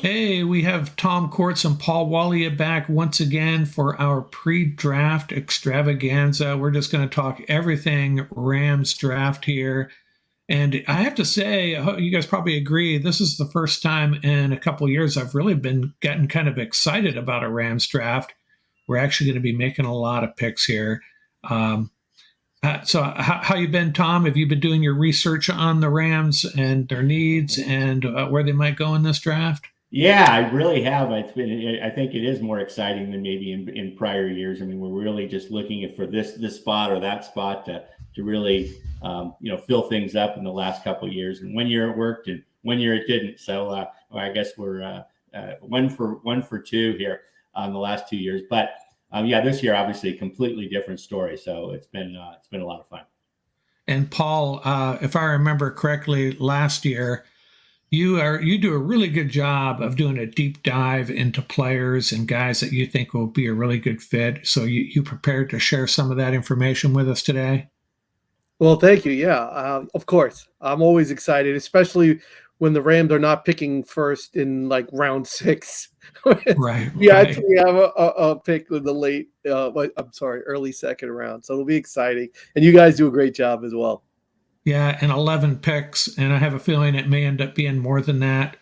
Hey, we have Tom Courts and Paul Walia back once again for our pre-draft extravaganza. We're just going to talk everything Rams draft here. And I have to say, you guys probably agree, this is the first time in a couple of years I've really been getting kind of excited about a Rams draft. We're actually going to be making a lot of picks here. Um, so how you been, Tom? Have you been doing your research on the Rams and their needs and where they might go in this draft? Yeah, I really have. I think it is more exciting than maybe in prior years. I mean, we're really just looking for this spot or that spot to really fill things up in the last couple of years. And one year it worked, and one year it didn't. So well, I guess we're one for two here on the last 2 years. But yeah, this year obviously a completely different story. So it's been a lot of fun. And Paul, if I remember correctly, last year you do a really good job of doing a deep dive into players and guys that you think will be a really good fit. So you prepared to share some of that information with us today? Well, thank you. Yeah, of course. I'm always excited, especially when the Rams are not picking first in like round six. Right, We right. actually have a pick in the I'm sorry, early second round. So it'll be exciting. And you guys do a great job as well. Yeah, and 11 picks, and I have a feeling it may end up being more than that,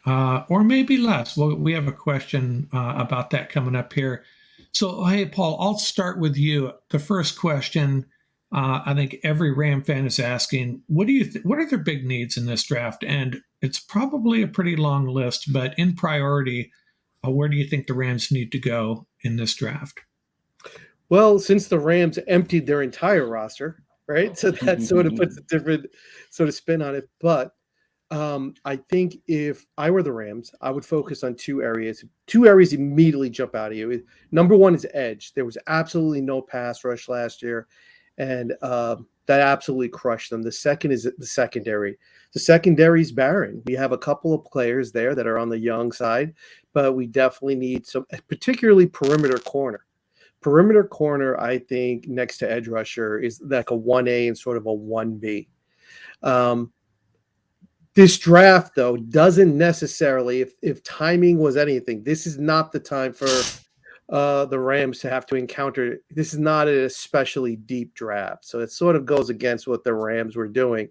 or maybe less. Well, we have a question about that coming up here. So, hey, Paul, I'll start with you. The first question, I think every Ram fan is asking: what are their big needs in this draft? And it's probably a pretty long list, but in priority, where do you think the Rams need to go in this draft? Well, since the Rams emptied their entire roster, right? So that sort of puts a different sort of spin on it. But I think if I were the Rams, I would focus on two areas. Two areas immediately jump out at you. Number one is edge. There was absolutely no pass rush last year, and that absolutely crushed them. The second is the secondary. The secondary is barren. We have a couple of players there that are on the young side, but we definitely need some, particularly perimeter corner. Perimeter corner, I think, next to edge rusher is like a 1A and sort of a 1B. Um, this draft, though, doesn't necessarily, if timing was anything, this is not the time for the Rams to have to encounter. This is not an especially deep draft. So it sort of goes against what the Rams were doing.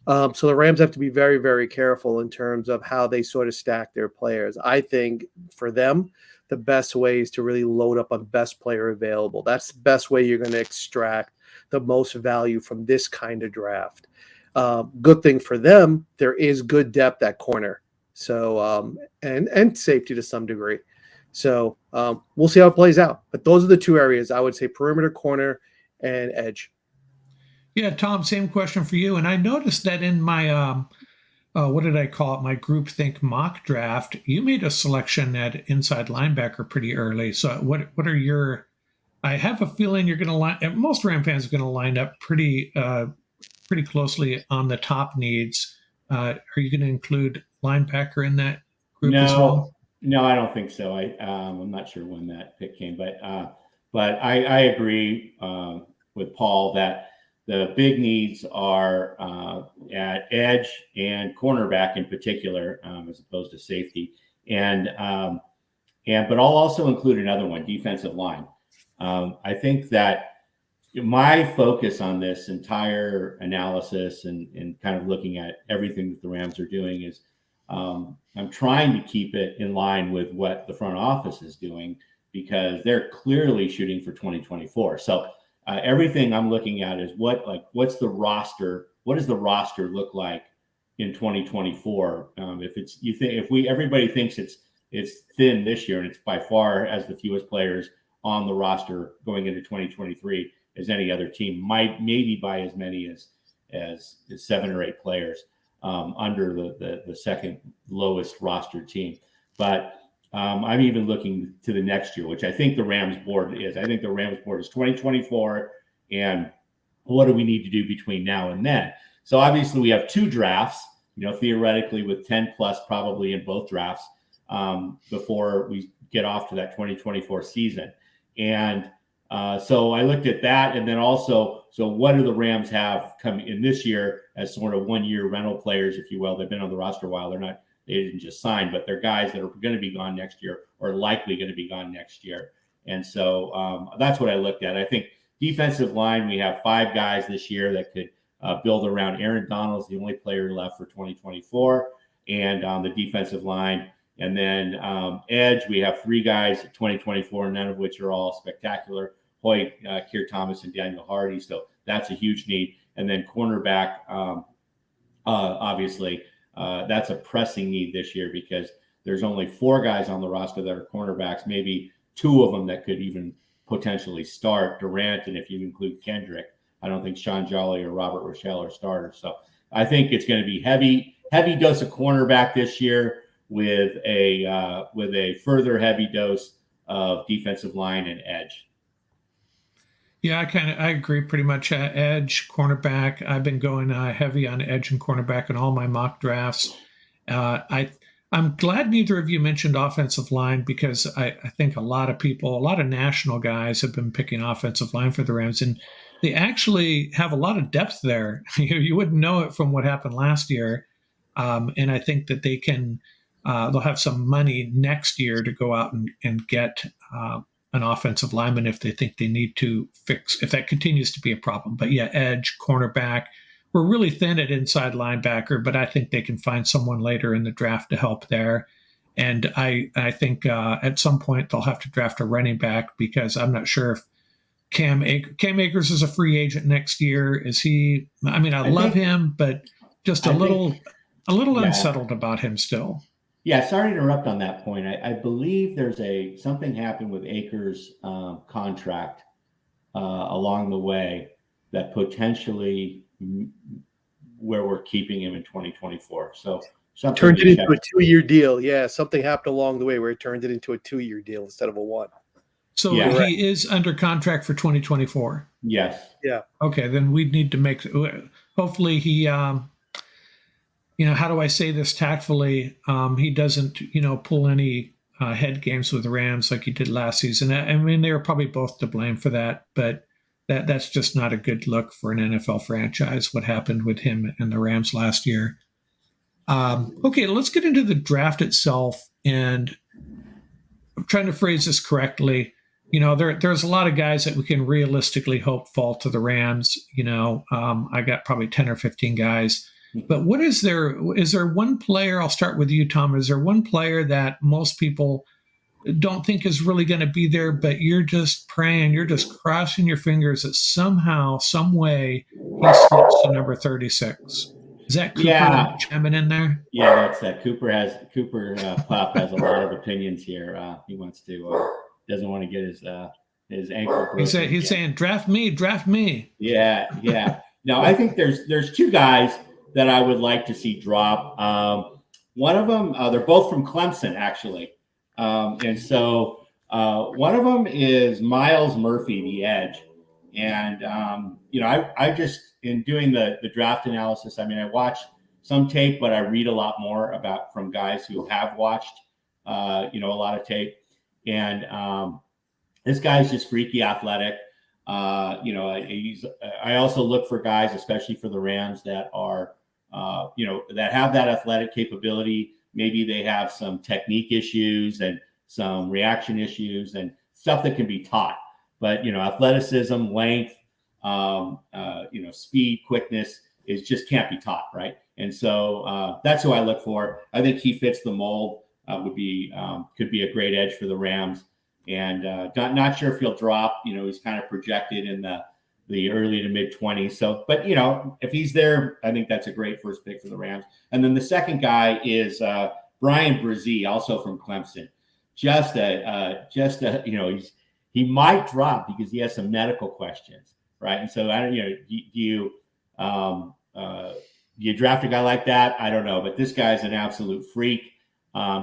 So the Rams have to be very, very careful in terms of how they sort of stack their players. I think for them, the best way is to really load up on best player available. That's the best way you're going to extract the most value from this kind of draft. Good thing for them, there is good depth at corner, so and safety to some degree. So we'll see how it plays out. But those are the two areas I would say: perimeter corner and edge. Yeah, Tom, same question for you. And I noticed that in my what did I call it? My group think mock draft. You made a selection at inside linebacker pretty early. So what are your? I have a feeling you're going to line. Most Ram fans are going to line up pretty closely on the top needs. Are you going to include linebacker in that group as No, well? no, I don't think so. I'm not sure when that pick came, but I agree with Paul that the big needs are at edge and cornerback in particular, as opposed to safety, and but I'll also include another one, defensive line. I think that my focus on this entire analysis and kind of looking at everything that the Rams are doing is I'm trying to keep it in line with what the front office is doing because they're clearly shooting for 2024. So everything I'm looking at is what's the roster? What does the roster look like in 2024? If it's you think if we everybody thinks it's thin this year and it's by far has the fewest players on the roster going into 2023 as any other team, might maybe by as many as 7 or 8 players under the second lowest rostered team. But I'm even looking to the next year, which I think the Rams board is. I think the Rams board is 2024, and what do we need to do between now and then? So obviously we have 2 drafts, theoretically with 10 plus probably in both drafts before we get off to that 2024 season. And so I looked at that, and then also, so what do the Rams have come in this year as sort of 1 year rental players, if you will? They've been on the roster a while. They're not they didn't just sign, but they're guys that are going to be gone next year or likely going to be gone next year. And so that's what I looked at. I think defensive line, we have 5 guys this year that could build around. Aaron Donald's the only player left for 2024, and on the defensive line. And then edge, we have 3 guys at 2024, none of which are all spectacular. Hoyt, Keir Thomas, and Daniel Hardy. So that's a huge need. And then cornerback, obviously, that's a pressing need this year because there's only 4 guys on the roster that are cornerbacks, maybe 2 of them that could even potentially start. Durant, and if you include Kendrick, I don't think Sean Jolly or Robert Rochelle are starters. So I think it's going to be heavy dose of cornerback this year with a further heavy dose of defensive line and edge. Yeah, I agree pretty much. Edge, cornerback. I've been going heavy on edge and cornerback in all my mock drafts. I'm glad neither of you mentioned offensive line because I think a lot of national guys have been picking offensive line for the Rams, and they actually have a lot of depth there. You wouldn't know it from what happened last year, and I think that they can. They'll have some money next year to go out and get an offensive lineman if they think they need to fix, if that continues to be a problem. But yeah, edge, cornerback. We're really thin at inside linebacker, but I think they can find someone later in the draft to help there. And I think at some point they'll have to draft a running back because I'm not sure if Cam Akers is a free agent next year. Is he? I mean, I love him, but just a little unsettled about him still. Yeah, sorry to interrupt on that point. I believe there's something happened with Akers' contract along the way that potentially where we're keeping him in 2024. So something turned it into a 2-year deal. Yeah, something happened along the way where it turned it into a 2-year deal instead of a 1. So he is under contract for 2024. Yes. Yeah. Okay, then we need to make. Hopefully he. How do I say this tactfully? He doesn't, pull any head games with the Rams like he did last season. I mean, they were probably both to blame for that, but that's just not a good look for an NFL franchise, what happened with him and the Rams last year. Okay, let's get into the draft itself. And I'm trying to phrase this correctly. There's a lot of guys that we can realistically hope fall to the Rams. I got probably 10 or 15 guys. But is there one player, I'll start with you, Tom, is there one player that most people don't think is really going to be there, but you're just praying, you're just crossing your fingers that somehow, some way he slips to number 36? Is that Cooper chiming in there? Yeah, that's that. Cooper Pop has a lot of opinions here. He wants to, doesn't want to get his ankle broken. He's saying, draft me. Yeah. No, I think there's 2 guys that I would like to see drop. One of them, they're both from Clemson, actually. And so one of them is Miles Murphy, the edge. And, I just, in doing the draft analysis, I watch some tape, but I read a lot more from guys who have watched, a lot of tape. And this guy's just freaky athletic. I also look for guys, especially for the Rams, that are, that have that athletic capability. Maybe they have some technique issues and some reaction issues and stuff that can be taught. But, athleticism, length, speed, quickness just can't be taught, right? And so that's who I look for. I think he fits the mold. Could be a great edge for the Rams. And not sure if he'll drop. He's kind of projected in the early to mid 20s. So, but if he's there, I think that's a great first pick for the Rams. And then the second guy is Brian Brzee, also from Clemson. He might drop because he has some medical questions, right? And so I don't, do you draft a guy like that? I don't know, but this guy's an absolute freak.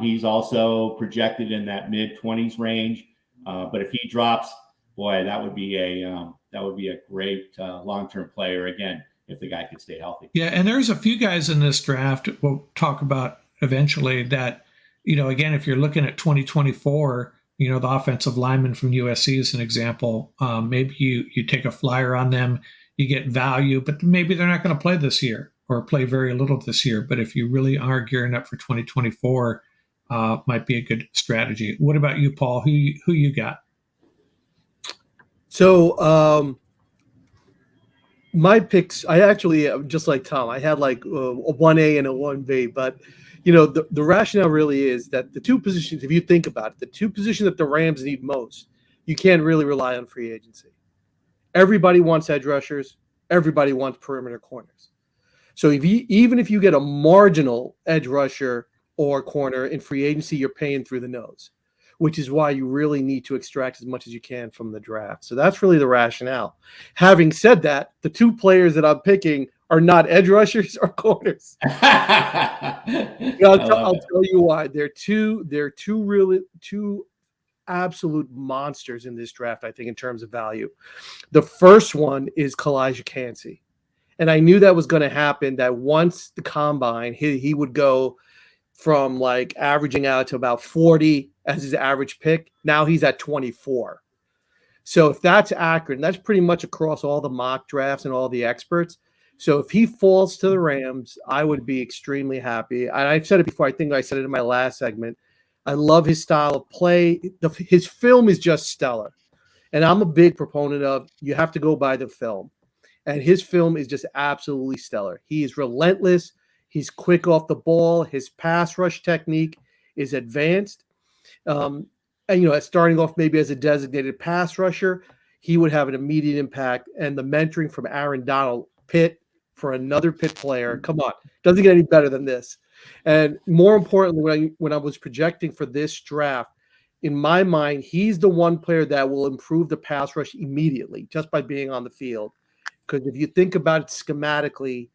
He's also projected in that mid 20s range. But if he drops, boy, that would be a great long-term player again if the guy could stay healthy. Yeah, and there's a few guys in this draft we'll talk about eventually that, again, if you're looking at 2024, the offensive lineman from USC is an example. Maybe you take a flyer on them, you get value, but maybe they're not going to play this year. or play very little this year. But if you really are gearing up for 2024, might be a good strategy. What about you, Paul? Who you got? So my picks, I actually, just like Tom, I had like a 1A and a 1B, but the rationale really is that the two positions, if you think about it, the two positions that the Rams need most, you can't really rely on free agency. Everybody wants edge rushers. Everybody wants perimeter corners. So even if you get a marginal edge rusher or corner in free agency, you're paying through the nose, which is why you really need to extract as much as you can from the draft. So that's really the rationale. Having said that, the two players that I'm picking are not edge rushers or corners. I'll tell you why. They're two absolute monsters in this draft, I think, in terms of value. The first one is Kalijah Kancey. And I knew that was going to happen, that once the combine, he would go from like averaging out to about 40 as his average pick. Now he's at 24. So if that's accurate, and that's pretty much across all the mock drafts and all the experts. So if he falls to the Rams, I would be extremely happy. And I've said it before. I think I said it in my last segment. I love his style of play. His film is just stellar. And I'm a big proponent of you have to go by the film. And his film is just absolutely stellar. He is relentless. He's quick off the ball. His pass rush technique is advanced. And, starting off maybe as a designated pass rusher, he would have an immediate impact. And the mentoring from Aaron Donald, Pitt, for another Pitt player, come on, doesn't get any better than this. And more importantly, when I was projecting for this draft, in my mind, he's the one player that will improve the pass rush immediately just by being on the field. Because if you think about it schematically,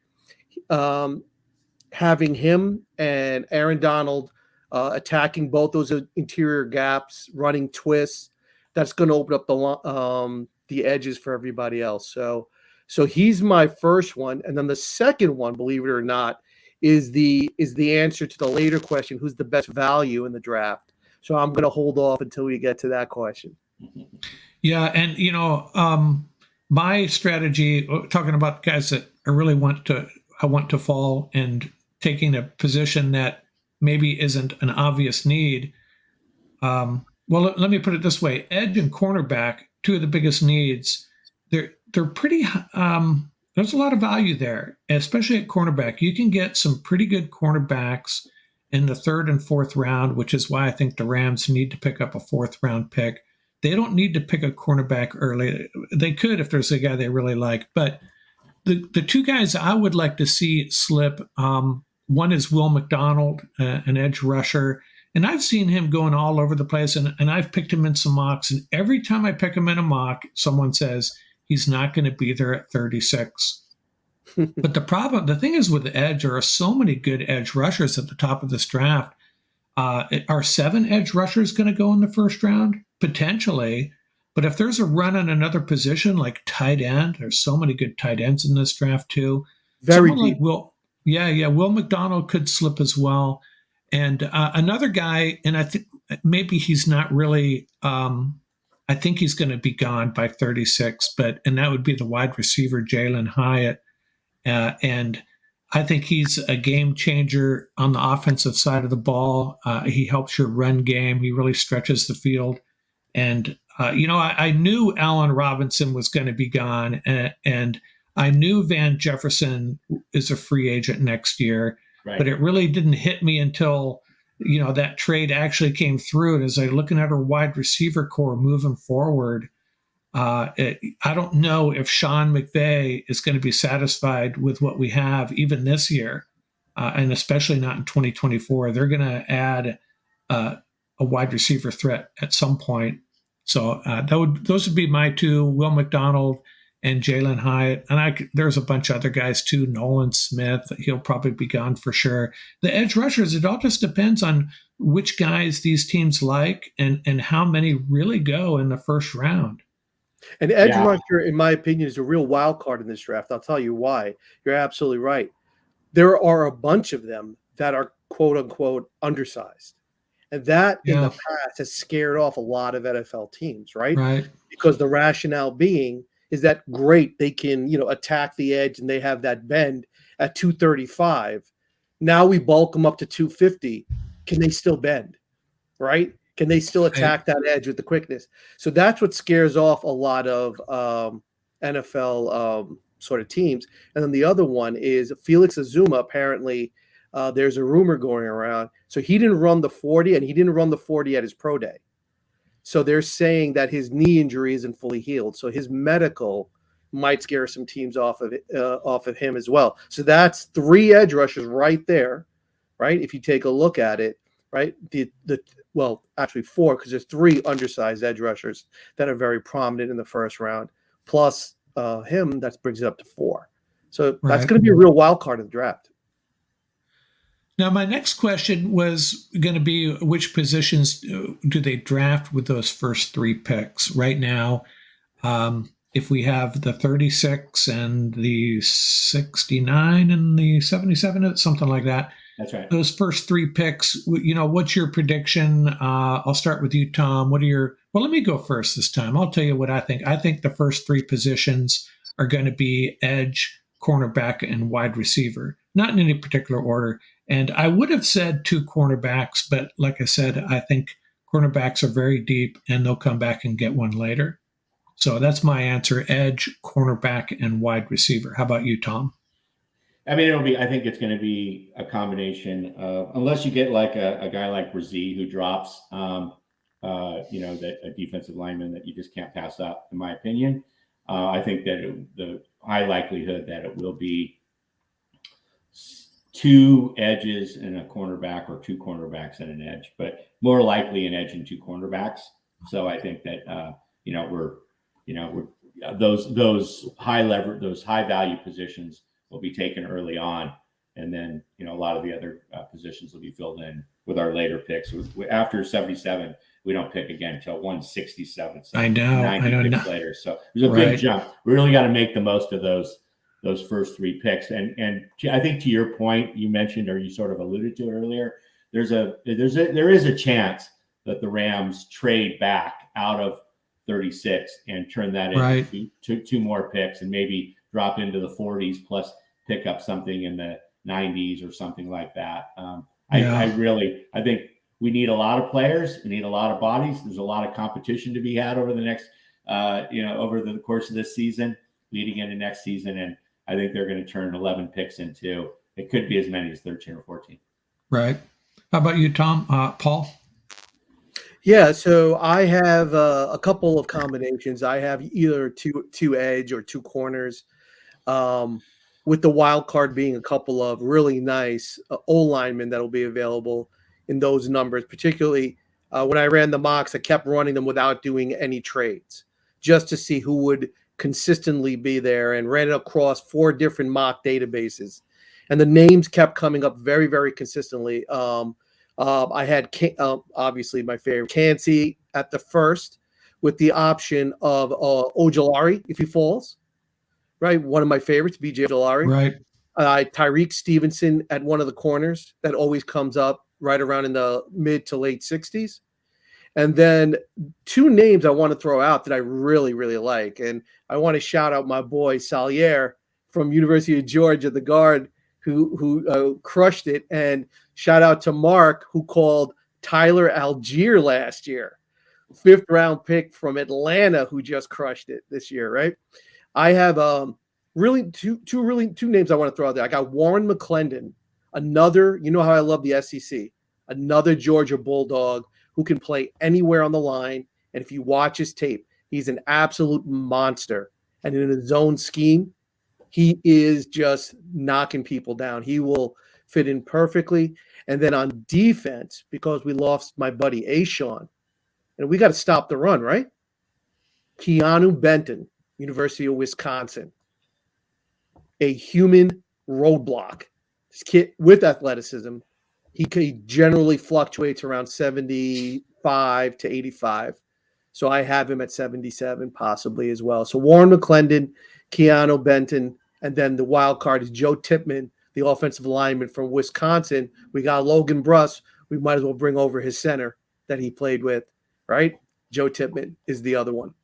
having him and Aaron Donald attacking both those interior gaps, running twists, that's going to open up the edges for everybody else. So he's my first one, and then the second one, believe it or not, is the answer to the later question: who's the best value in the draft? So I'm going to hold off until we get to that question. Yeah, and my strategy, talking about guys that I want to fall and taking a position that maybe isn't an obvious need. Well, let me put it this way: edge and cornerback, two of the biggest needs. They're pretty. There's a lot of value there, especially at cornerback. You can get some pretty good cornerbacks in the third and fourth round, which is why I think the Rams need to pick up a fourth round pick. They don't need to pick a cornerback early. They could if there's a guy they really like. But the two guys I would like to see slip, one is Will McDonald, an edge rusher. And I've seen him going all over the place, and I've picked him in some mocks. And every time I pick him in a mock, someone says he's not going to be there at 36. But the thing is with the edge, there are so many good edge rushers at the top of this draft. Are 7 edge rushers going to go in the first round? Potentially. But if there's a run on another position like tight end, there's so many good tight ends in this draft too. Very Someone deep. like Will McDonald could slip as well. And another guy, and I think maybe he's not really, I think he's going to be gone by 36, and that would be the wide receiver, Jalen Hyatt. And I think he's a game changer on the offensive side of the ball. He helps your run game. He really stretches the field. And, I knew Allen Robinson was going to be gone. And I knew Van Jefferson is a free agent next year. Right. But it really didn't hit me until, that trade actually came through. And as I'm looking at our wide receiver core moving forward, I don't know if Sean McVay is going to be satisfied with what we have even this year, and especially not in 2024. They're going to add a wide receiver threat at some point. So those would be my two: Will McDonald and Jalen Hyatt. And there's a bunch of other guys too. Nolan Smith, he'll probably be gone for sure. The edge rushers, it all just depends on which guys these teams like and how many really go in the first round. An edge rusher, in my opinion, is a real wild card in this draft. I'll tell you why. You're absolutely right. There are a bunch of them that are quote unquote undersized. And that in the past has scared off a lot of NFL teams, right? Right. Because the rationale being is that great, they can, attack the edge and they have that bend at 235. Now we bulk them up to 250. Can they still bend? Right? Can they still attack that edge with the quickness? So that's what scares off a lot of NFL sort of teams. And then the other one is Felix Azuma. Apparently, there's a rumor going around. So he didn't run the 40, and he didn't run the 40 at his pro day. So they're saying that his knee injury isn't fully healed. So his medical might scare some teams off of him as well. So that's 3 edge rushers right there, right? If you take a look at it, right? Well, actually 4, because there's 3 undersized edge rushers that are very prominent in the first round, plus him. That brings it up to 4. So that's going to be a real wild card in the draft. Now, my next question was going to be, which positions do they draft with those first 3 picks? Right now, if we have the 36 and the 69 and the 77, something like that. That's right. Those first 3 picks, what's your prediction? I'll start with you, Tom. Well, let me go first this time. I'll tell you what I think. I think the first 3 positions are going to be edge, cornerback, and wide receiver, not in any particular order. And I would have said 2 cornerbacks, but like I said, I think cornerbacks are very deep and they'll come back and get one later. So that's my answer: edge, cornerback, and wide receiver. How about you, Tom? I mean, I think it's going to be a combination of, unless you get like a guy like Brzee who drops, that a defensive lineman that you just can't pass up, in my opinion. I think that the high likelihood that it will be 2 edges and a cornerback, or 2 cornerbacks and an edge, but more likely an edge and 2 cornerbacks. So I think that, we're those high value positions will be taken early on. And then, a lot of the other positions will be filled in with our later picks. After 77, we don't pick again until 167. So I know. 90 picks later. So there's a big jump. We really got to make the most of those first 3 picks. And I think, to your point, you mentioned, or you sort of alluded to it earlier, there is a chance that the Rams trade back out of 36 and turn that into 2 more picks, and maybe drop into the 40s plus pick up something in the 90s or something like that. I think we need a lot of players. We need a lot of bodies. There's a lot of competition to be had over the next, over the course of this season, leading into next season. And I think they're going to turn 11 picks into, it could be as many as 13 or 14. Right. How about you, Tom? Paul? Yeah, so I have a couple of combinations. I have either two edge or 2 corners, with the wild card being a couple of really nice O-linemen that will be available in those numbers. Particularly when I ran the mocks, I kept running them without doing any trades, just to see who would consistently be there, and ran it across 4 different mock databases. And the names kept coming up very, very consistently. I had obviously my favorite, Kancey, at the first, with the option of Ojulari if he falls. Right, one of my favorites, BJ Ojulari. Right. Tyreek Stevenson at one of the corners that always comes up right around in the mid to late 60s. And then 2 names I want to throw out that I really, really like. And I want to shout out my boy Salier from University of Georgia, the guard who crushed it. And shout out to Mark, who called Tyler Algier last year, 5th round pick from Atlanta, who just crushed it this year, right? I have really two names I want to throw out there. I got Warren McClendon, another, you know how I love the SEC, another Georgia Bulldog who can play anywhere on the line. And if you watch his tape, he's an absolute monster. And in a zone scheme, he is just knocking people down. He will fit in perfectly. And then on defense, because we lost my buddy Ashawn, and we got to stop the run, right? Keanu Benton, University of Wisconsin, a human roadblock. This kid with athleticism, he generally fluctuates around 75 to 85. So I have him at 77 possibly as well. So Warren McClendon, Keanu Benton, and then the wild card is Joe Tippmann, the offensive lineman from Wisconsin. We got Logan Bruss. We might as well bring over his center that he played with, right? Joe Tippmann is the other one.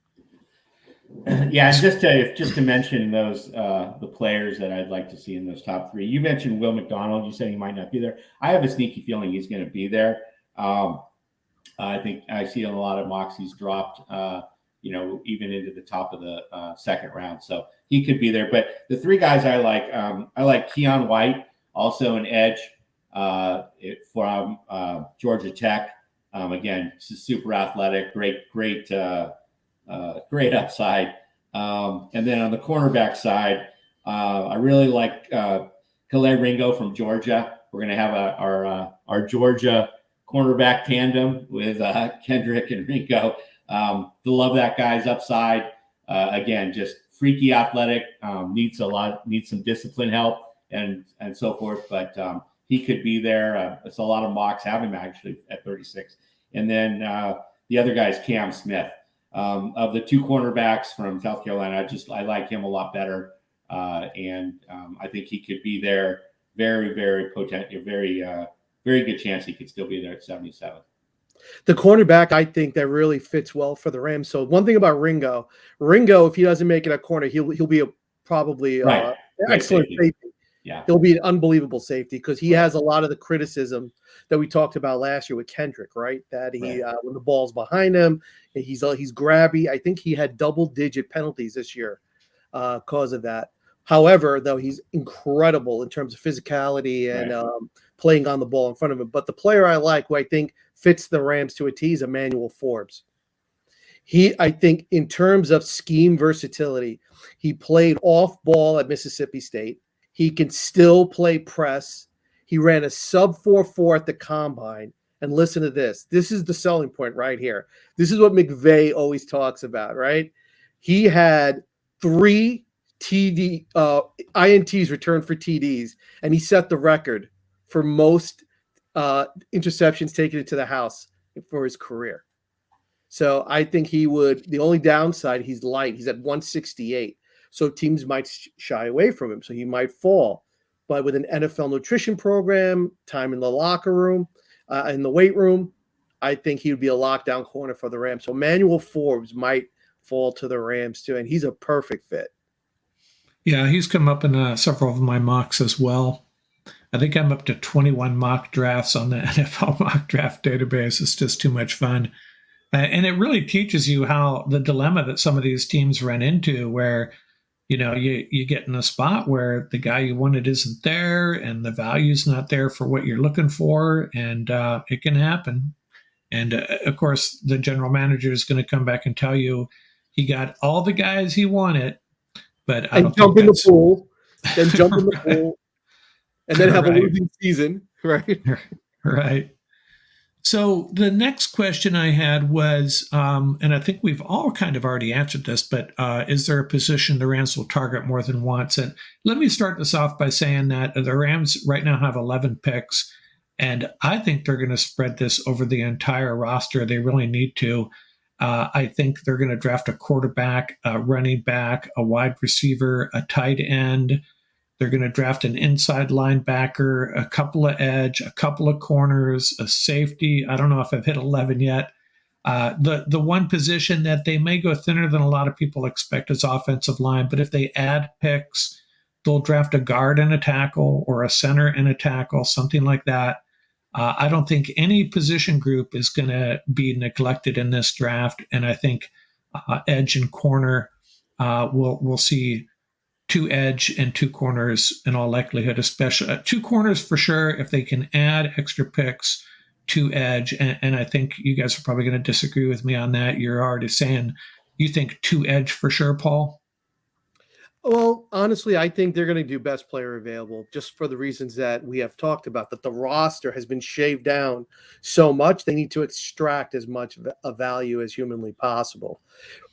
Yeah, and just to mention those the players that I'd like to see in those top three. You mentioned Will McDonald. You said he might not be there. I have a sneaky feeling he's going to be there. I think I see a lot of mocks he's dropped, even into the top of the second round. So he could be there. But the three guys I like Keon White, also an edge from Georgia Tech. Again, super athletic, great upside. And then on the cornerback side, I really like Calais Ringo from Georgia. We're going to have our Georgia cornerback tandem with Kendrick and Ringo. Love that guy's upside. Again, just freaky athletic. Needs some discipline help and so forth. But he could be there. It's a lot of mocks have him actually at 36. And then the other guy is Cam Smith. Of the two cornerbacks from South Carolina, I like him a lot better. And I think he could be there. Very, very potent, very good chance he could still be there at 77. The cornerback, I think that really fits well for the Rams. So one thing about Ringo, if he doesn't make it a corner, he'll be probably right. Excellent safety. Yeah, he'll be an unbelievable safety because he has a lot of the criticism that we talked about last year with Kendrick, right? That he when the ball's behind him, he's grabby. I think he had double-digit penalties this year because of that. However, though, he's incredible in terms of physicality and playing on the ball in front of him. But the player I like, who I think fits the Rams to a T, is Emmanuel Forbes. I think in terms of scheme versatility, he played off ball at Mississippi State. He can still play press. He ran a sub 4.4 at the combine. And listen to this. This is the selling point right here. This is what McVay always talks about, right? He had 3 INTs returned for TDs, and he set the record for most interceptions taken into the house for his career. So I think he would. The only downside, he's light. He's at 168. So teams might shy away from him. So he might fall. But with an NFL nutrition program, time in the locker room, in the weight room, I think he would be a lockdown corner for the Rams. So Emmanuel Forbes might fall to the Rams too. And he's a perfect fit. Yeah, he's come up in several of my mocks as well. I think I'm up to 21 mock drafts on the NFL mock draft database. It's just too much fun. And it really teaches you how the dilemma that some of these teams run into where, you get in a spot where the guy you wanted isn't there and the value's not there for what you're looking for. And it can happen. And of course, the general manager is going to come back and tell you he got all the guys he wanted, but I don't jump think in the pool, then jump in the pool, and then have a losing season, right? Right. So the next question I had was, and I think we've all kind of already answered this, but is there a position the Rams will target more than once? And let me start this off by saying that the Rams right now have 11 picks, and I think they're going to spread this over the entire roster. They really need to. I think they're going to draft a quarterback, a running back, a wide receiver, a tight end. They're going to draft an inside linebacker, a couple of edge, a couple of corners, a safety. I don't know if I've hit 11 yet. The one position that they may go thinner than a lot of people expect is offensive line. But if they add picks, they'll draft a guard and a tackle or a center and a tackle, something like that. I don't think any position group is going to be neglected in this draft. And I think edge and corner we'll see 2 edge and 2 corners in all likelihood, especially 2 corners for sure. If they can add extra picks, 2 edge. And I think you guys are probably going to disagree with me on that. You're already saying you think 2 edge for sure, Paul? Well, honestly, I think they're going to do best player available just for the reasons that we have talked about, that the roster has been shaved down so much. They need to extract as much of value as humanly possible,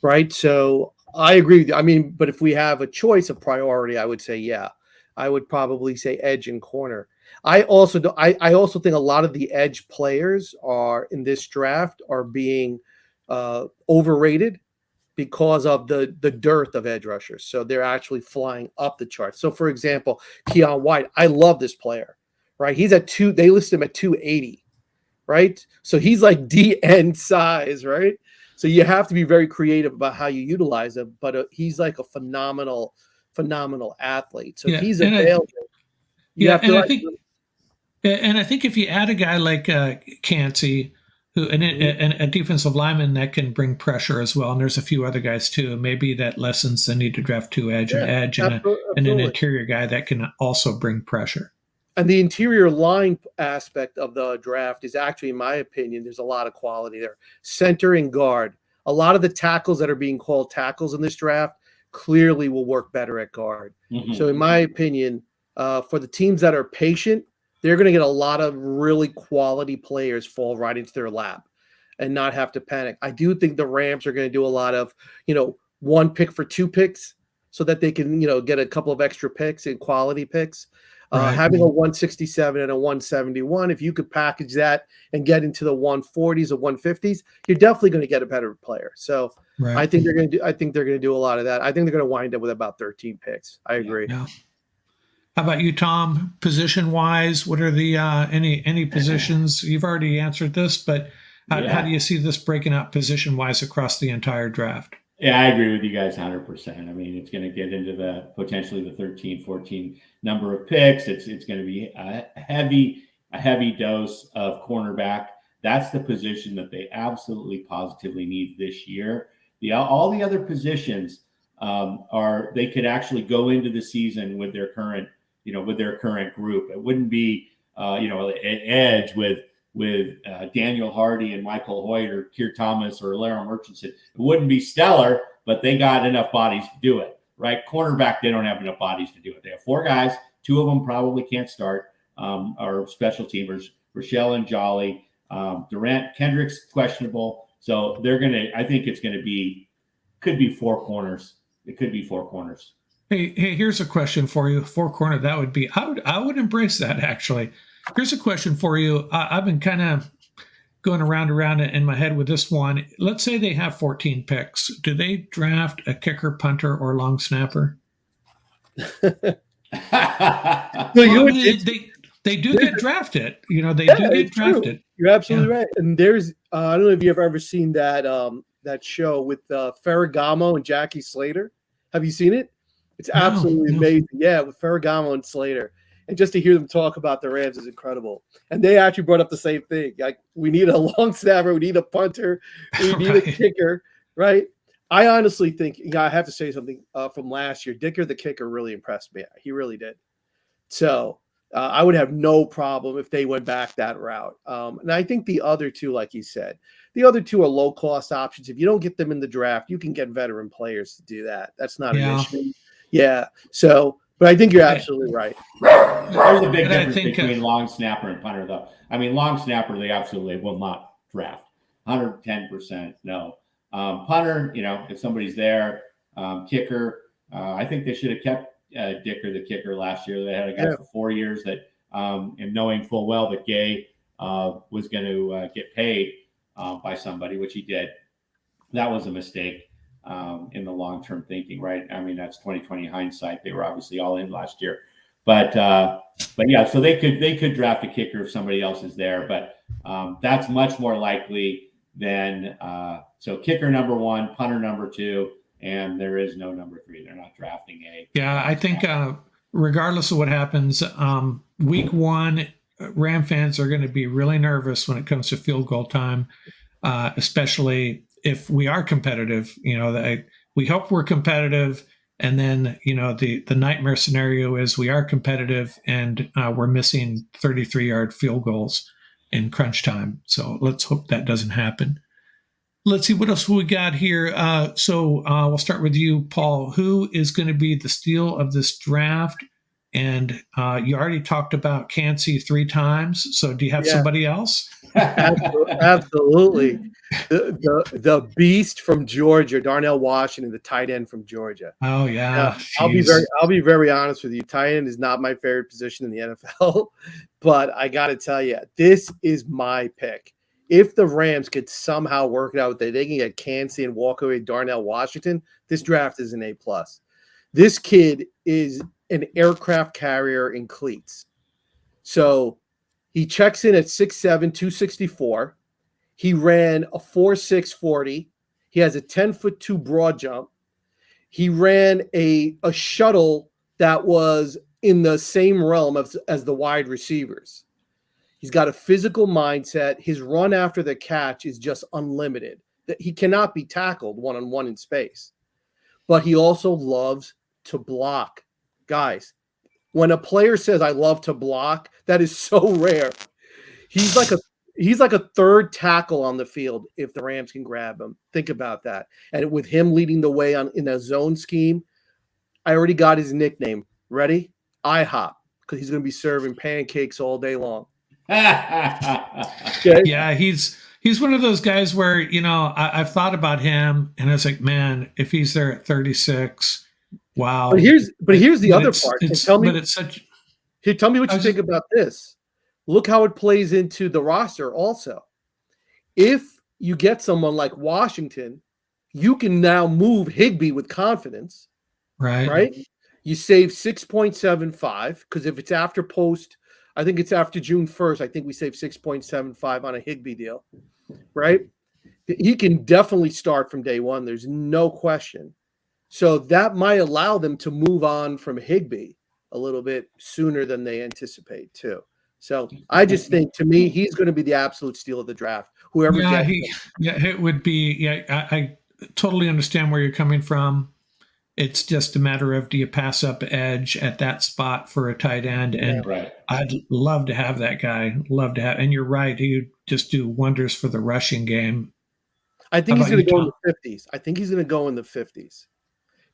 right? So I agree with you. I mean, but if we have a choice of priority, I would say, yeah, I would probably say edge and corner. I also think a lot of the edge players are in this draft are being overrated because of the dearth of edge rushers. So they're actually flying up the charts. So for example, Keon White, I love this player, right? He's at they list him at 280, right? So he's like DN size, right? So you have to be very creative about how you utilize him. But he's like a phenomenal athlete. So if Yeah, he's available, you have to. And I think if you add a guy like Cansey, who and a defensive lineman that can bring pressure as well, and there's a few other guys too. Maybe that lessens the need to draft two edge, an edge, and an interior guy that can also bring pressure. And the interior line aspect of the draft is actually, in my opinion, there's a lot of quality there. Center and guard. A lot of the tackles that are being called tackles in this draft clearly will work better at guard. Mm-hmm. So in my opinion, for the teams that are patient, they're going to get a lot of really quality players fall right into their lap and not have to panic. I do think the Rams are going to do a lot of, one pick for two picks so that they can, get a couple of extra picks and quality picks. Right. Having a 167 and a 171, if you could package that and get into the 140s or 150s, you're definitely going to get a better player. So right. I think they're going to do a lot of that. I think they're going to wind up with about 13 picks. I agree. Yeah. How about you, Tom? Position wise, what are the any positions? You've already answered this, but how do you see this breaking out position wise across the entire draft? Yeah, I agree with you guys 100%. I mean, it's going to get into the potentially the 13, 14 number of picks. It's going to be a heavy dose of cornerback. That's the position that they absolutely positively need this year. All the other positions they could actually go into the season with their current group. It wouldn't be an edge with Daniel Hardy and Michael Hoyt or Keir Thomas or Larry Murchison. It wouldn't be stellar, but they got enough bodies to do it, right? Cornerback, they don't have enough bodies to do it. They have four guys. Two of them probably can't start, are special teamers, Rochelle and Jolly. Durant, Kendrick's questionable. So I think could be four corners. It could be four corners. Hey, here's a question for you. Four corner, that would be, I would embrace that actually. Here's a question for you. I've been kind of going around in my head with this one. Let's say they have 14 picks. Do they draft a kicker, punter, or long snapper? They do get drafted. They do get drafted. You're absolutely right. And there's, I don't know if you've ever seen that show with Ferragamo and Jackie Slater. Have you seen it? It's absolutely amazing. Yeah, with Ferragamo and Slater. And just to hear them talk about the Rams is incredible. And they actually brought up the same thing. Like, we need a long snapper, we need a punter, we need a kicker, right? I honestly think, I have to say something from last year. Dicker, the kicker, really impressed me. He really did. So I would have no problem if they went back that route. And I think the other two, like you said, the other two are low-cost options. If you don't get them in the draft, you can get veteran players to do that. That's not an issue. Yeah. So, but I think you're absolutely right. There's a big difference between long snapper and punter, though. I mean, long snapper, they absolutely will not draft. 110%, no. Punter, if somebody's there, kicker, I think they should have kept Dicker, the kicker, last year. They had a guy for 4 years that, and knowing full well that Gay was going to get paid by somebody, which he did. That was a mistake. In the long-term thinking, right? I mean, that's 2020 hindsight. They were obviously all in last year, but yeah, so they could draft a kicker if somebody else is there, but that's much more likely than so kicker number one, punter number two, and there is no number three. They're not drafting a. Yeah, I think regardless of what happens, week one, Ram fans are going to be really nervous when it comes to field goal time, especially if we are competitive. We hope we're competitive, and then the nightmare scenario is we are competitive and we're missing 33-yard field goals in crunch time. So let's hope that doesn't happen. Let's see what else we got here. So we'll start with you, Paul. Who is going to be the steal of this draft? And you already talked about Cansey 3 times. So do you have somebody else? Absolutely. The beast from Georgia, Darnell Washington, the tight end from Georgia. Oh yeah. I'll be very honest with you. Tight end is not my favorite position in the NFL, but I got to tell you, this is my pick. If the Rams could somehow work it out, that they can get Cansey and walk away Darnell Washington, this draft is an A+. This kid is an aircraft carrier in cleats. So he checks in at 6'7", 264. He ran a 4.6 40. He has a 10'2" broad jump. He ran a shuttle that was in the same realm as the wide receivers. He's got a physical mindset. His run after the catch is just unlimited. That he cannot be tackled one-on-one in space. But he also loves to block. Guys, when a player says I love to block, that is so rare. He's like a third tackle on the field if the Rams can grab him. Think about that. And with him leading the way in a zone scheme, I already got his nickname. Ready? IHOP, because he's going to be serving pancakes all day long. Okay? Yeah, he's one of those guys where, I've thought about him and I was like, man, if he's there at 36, wow. But here's the other part. Tell me what you think about this. Look how it plays into the roster also. If you get someone like Washington, you can now move Higbee with confidence. Right? You save 6.75 because if it's after post, I think it's after June 1st, I think we save 6.75 on a Higbee deal. Right? He can definitely start from day one. There's no question. So that might allow them to move on from Higbee a little bit sooner than they anticipate too. So I just think, to me, he's going to be the absolute steal of the draft. Whoever gets him. It would be. Yeah, I totally understand where you're coming from. It's just a matter of, do you pass up edge at that spot for a tight end? And I'd love to have that guy. Love to have. And you're right. He would just do wonders for the rushing game. I think he's going to go in the 50s. I think he's going to go in the 50s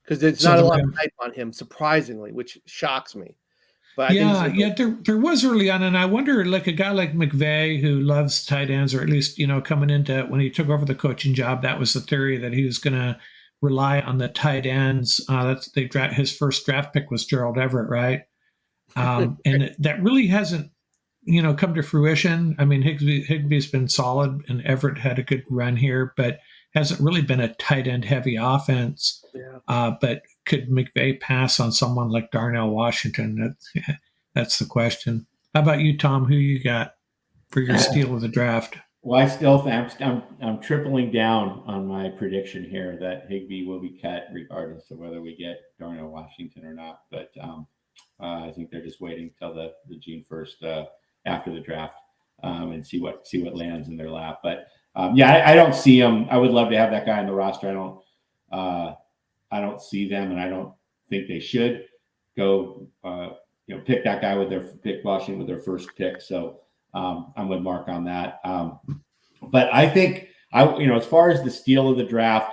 because there's not a lot of hype on him, surprisingly, which shocks me. But there was early on, and I wonder, like a guy like McVay who loves tight ends, or at least coming into when he took over the coaching job, that was the theory that he was going to rely on the tight ends. His first draft pick was Gerald Everett, right? And that really hasn't come to fruition. I mean, Higbee's been solid, and Everett had a good run here, but hasn't really been a tight end heavy offense. Yeah. But could McVay pass on someone like Darnell Washington? That's the question. How about you, Tom? Who you got for your steal of the draft? Well, I still think I'm tripling down on my prediction here that Higbee will be cut regardless of whether we get Darnell Washington or not. But I think they're just waiting till the June 1st after the draft and see what lands in their lap. But I don't see him. I would love to have that guy on the roster. I don't see them, and I don't think they should go pick that guy with Washington with their first pick. So I'm with Mark on that. But I think as far as the steal of the draft,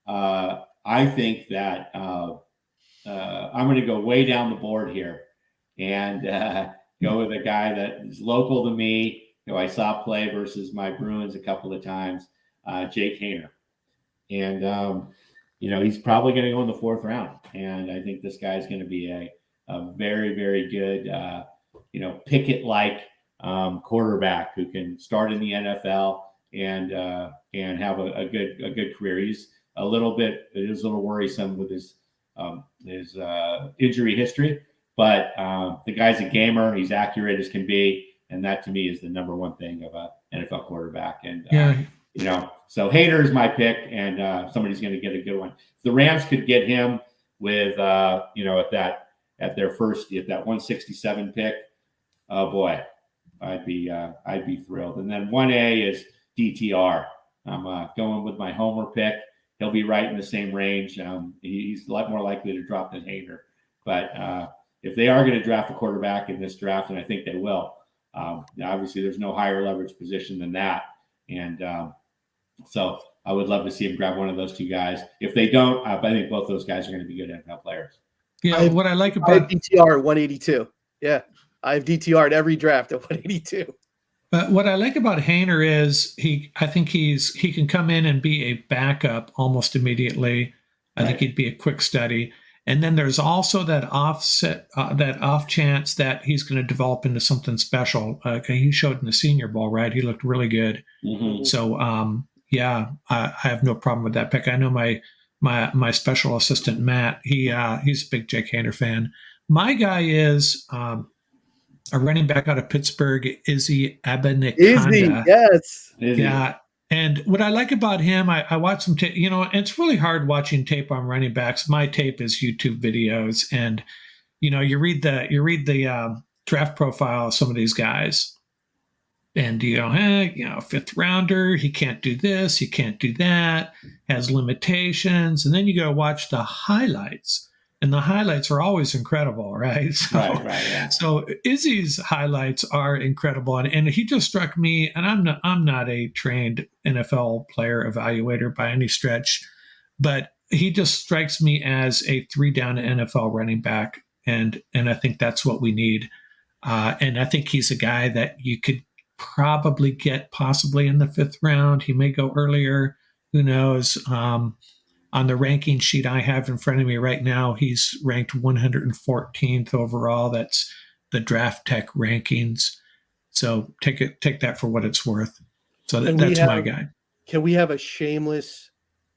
I think that I'm going to go way down the board here and go with a guy that is local to me, who I saw play versus my Bruins a couple of times, Jake Haener. And, he's probably going to go in the 4th round. And I think this guy's going to be a very, very good, Pickett-like quarterback who can start in the NFL and have a good career. He's it is a little worrisome with his injury history, but the guy's a gamer. He's accurate as can be, and that to me is the number one thing of an NFL quarterback. And so Haener is my pick, and somebody's going to get a good one. If the Rams could get him with at their first at that 167 pick, oh boy, I'd be thrilled. And then 1A is DTR. I'm going with my homer pick. He'll be right in the same range. He's a lot more likely to drop than Haener. But if they are going to draft a quarterback in this draft, and I think they will, obviously there's no higher leverage position than that. And so I would love to see him grab one of those two guys. If they don't, I think both those guys are going to be good NFL players. Yeah, what I like about I have DTR at 182. Yeah, I have DTR at every draft at 182. But what I like about Haener is I think he can come in and be a backup almost immediately. I think he'd be a quick study. And then there's also that off chance that he's going to develop into something special. He showed in the Senior Bowl, right? He looked really good. Mm-hmm. So, I have no problem with that pick. I know my special assistant, Matt, he's a big Jake Haener fan. My guy is a running back out of Pittsburgh, Izzy Abanikanda. Izzy, yes. Yeah. And what I like about him, I watch some tape. It's really hard watching tape on running backs. My tape is YouTube videos, and you read the draft profile of some of these guys, and fifth rounder, he can't do this, he can't do that, has limitations, and then you go watch the highlights, and the highlights are always incredible, right? Right, yeah. So Izzy's highlights are incredible, and he just struck me. And I'm not a trained NFL player evaluator by any stretch, but he just strikes me as a 3-down NFL running back, and I think that's what we need. And I think he's a guy that you could probably get possibly in the 5th round. He may go earlier. Who knows? On the ranking sheet I have in front of me right now, he's ranked 114th overall. That's the Draft Tech rankings. So take that for what it's worth. So that's my guy. Can we have a shameless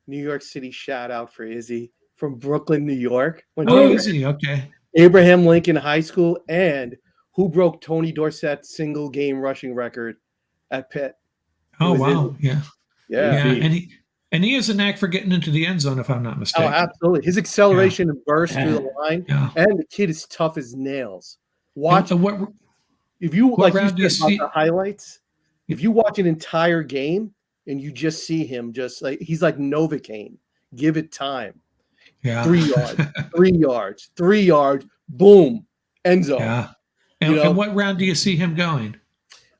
New York City shout out for Izzy from Brooklyn, New York? Izzy, okay. Abraham Lincoln High School, and who broke Tony Dorsett's single game rushing record at Pitt. Oh, wow. Izzy. Yeah. And he has a knack for getting into the end zone, if I'm not mistaken. Oh, absolutely. His acceleration and burst through the line, and the kid is tough as nails. Watch if you like you said about the highlights. If you watch an entire game and you just see him, just like he's like Novocaine. Give it time. Yeah. 3 yards, 3 yards, 3 yards, boom, end zone. Yeah. And what round do you see him going?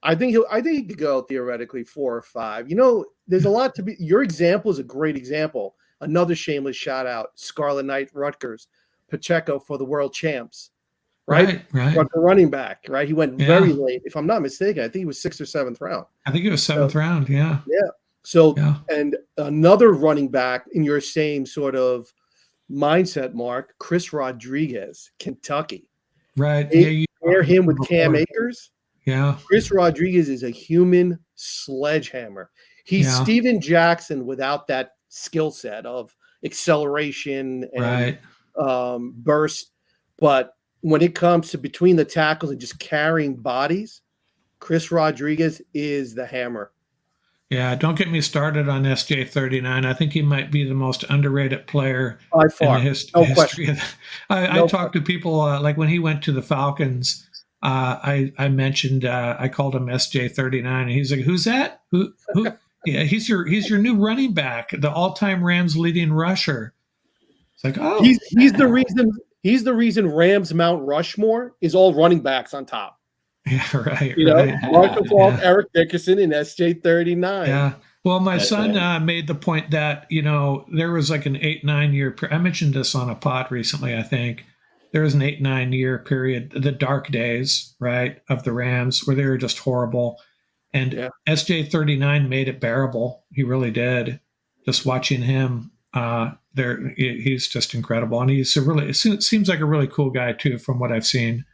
I think he could go theoretically 4 or 5. There's a lot to be. Your example is a great example. Another shameless shout out: Scarlet Knight, Rutgers, Pacheco for the world champs. Right. Rutgers running back. Right. He went very late, if I'm not mistaken. I think he was 6th or 7th round. I think it was 7th round. Yeah. Yeah. So and another running back in your same sort of mindset, Mark, Chris Rodriguez, Kentucky. Right. You pair him with Cam Akers. Yeah. Chris Rodriguez is a human sledgehammer. He's Steven Jackson without that skill set of acceleration and burst. But when it comes to between the tackles and just carrying bodies, Chris Rodriguez is the hammer. Yeah, don't get me started on SJ39. I think he might be the most underrated player by far. In the history. I talked to people like when he went to the Falcons. I mentioned I called him SJ39, and he's like, "Who's that? Who?" Yeah, he's your new running back, the all-time Rams leading rusher. It's like, oh, he's the reason. He's the reason Rams Mount Rushmore is all running backs on top. Yeah, right. Marshall Faulk, Eric Dickerson, and SJ39. Yeah. Well, my son made the point that there was like an 8-9 year. I mentioned this on a pod recently. I think there was an 8-9 year period, the dark days, right, of the Rams, where they were just horrible. And SJ39 made it bearable. He really did. Just watching him, he's just incredible, and it seems like a really cool guy too, from what I've seen.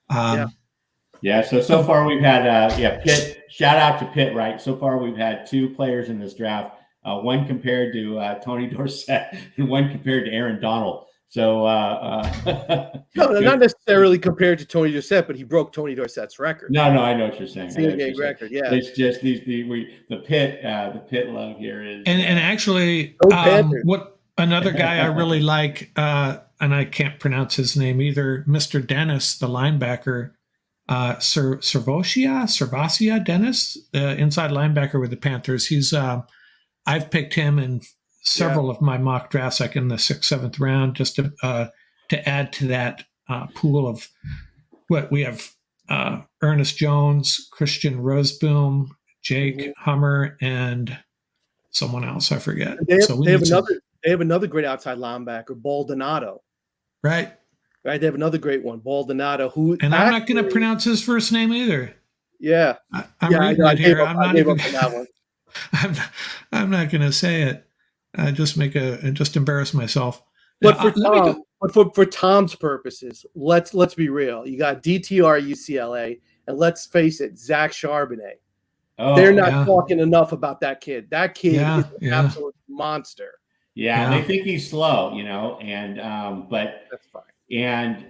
So far we've had Pitt. Shout out to Pitt, right? So far we've had 2 players in this draft, one compared to Tony Dorsett and one compared to Aaron Donald. So no, not necessarily compared to Tony Dorsett, but he broke Tony Dorsett's record. No, I know what you're saying. Game record, yeah. It's just the Pitt love here is and actually what another guy I really like, and I can't pronounce his name either, Mr. Dennis, the linebacker. Servasia Dennis, inside linebacker with the Panthers. He's I've picked him in several of my mock drafts, like in the 6th, 7th round, just to add to that pool of what we have: Ernest Jones, Christian Roseboom, Jake Hummer, and someone else I forget. They have another great outside linebacker, Baldonado. Right. Right, they have another great one, Baldonado, and I'm not going to pronounce his first name either. Yeah, I'm reading it here. I'm not even. I'm not going to say it. Just embarrass myself. But for Tom's purposes, let's be real. You got DTR UCLA, and let's face it, Zach Charbonnet. They're not talking enough about that kid. That kid is an absolute monster. Yeah, they think he's slow, and but that's fine. And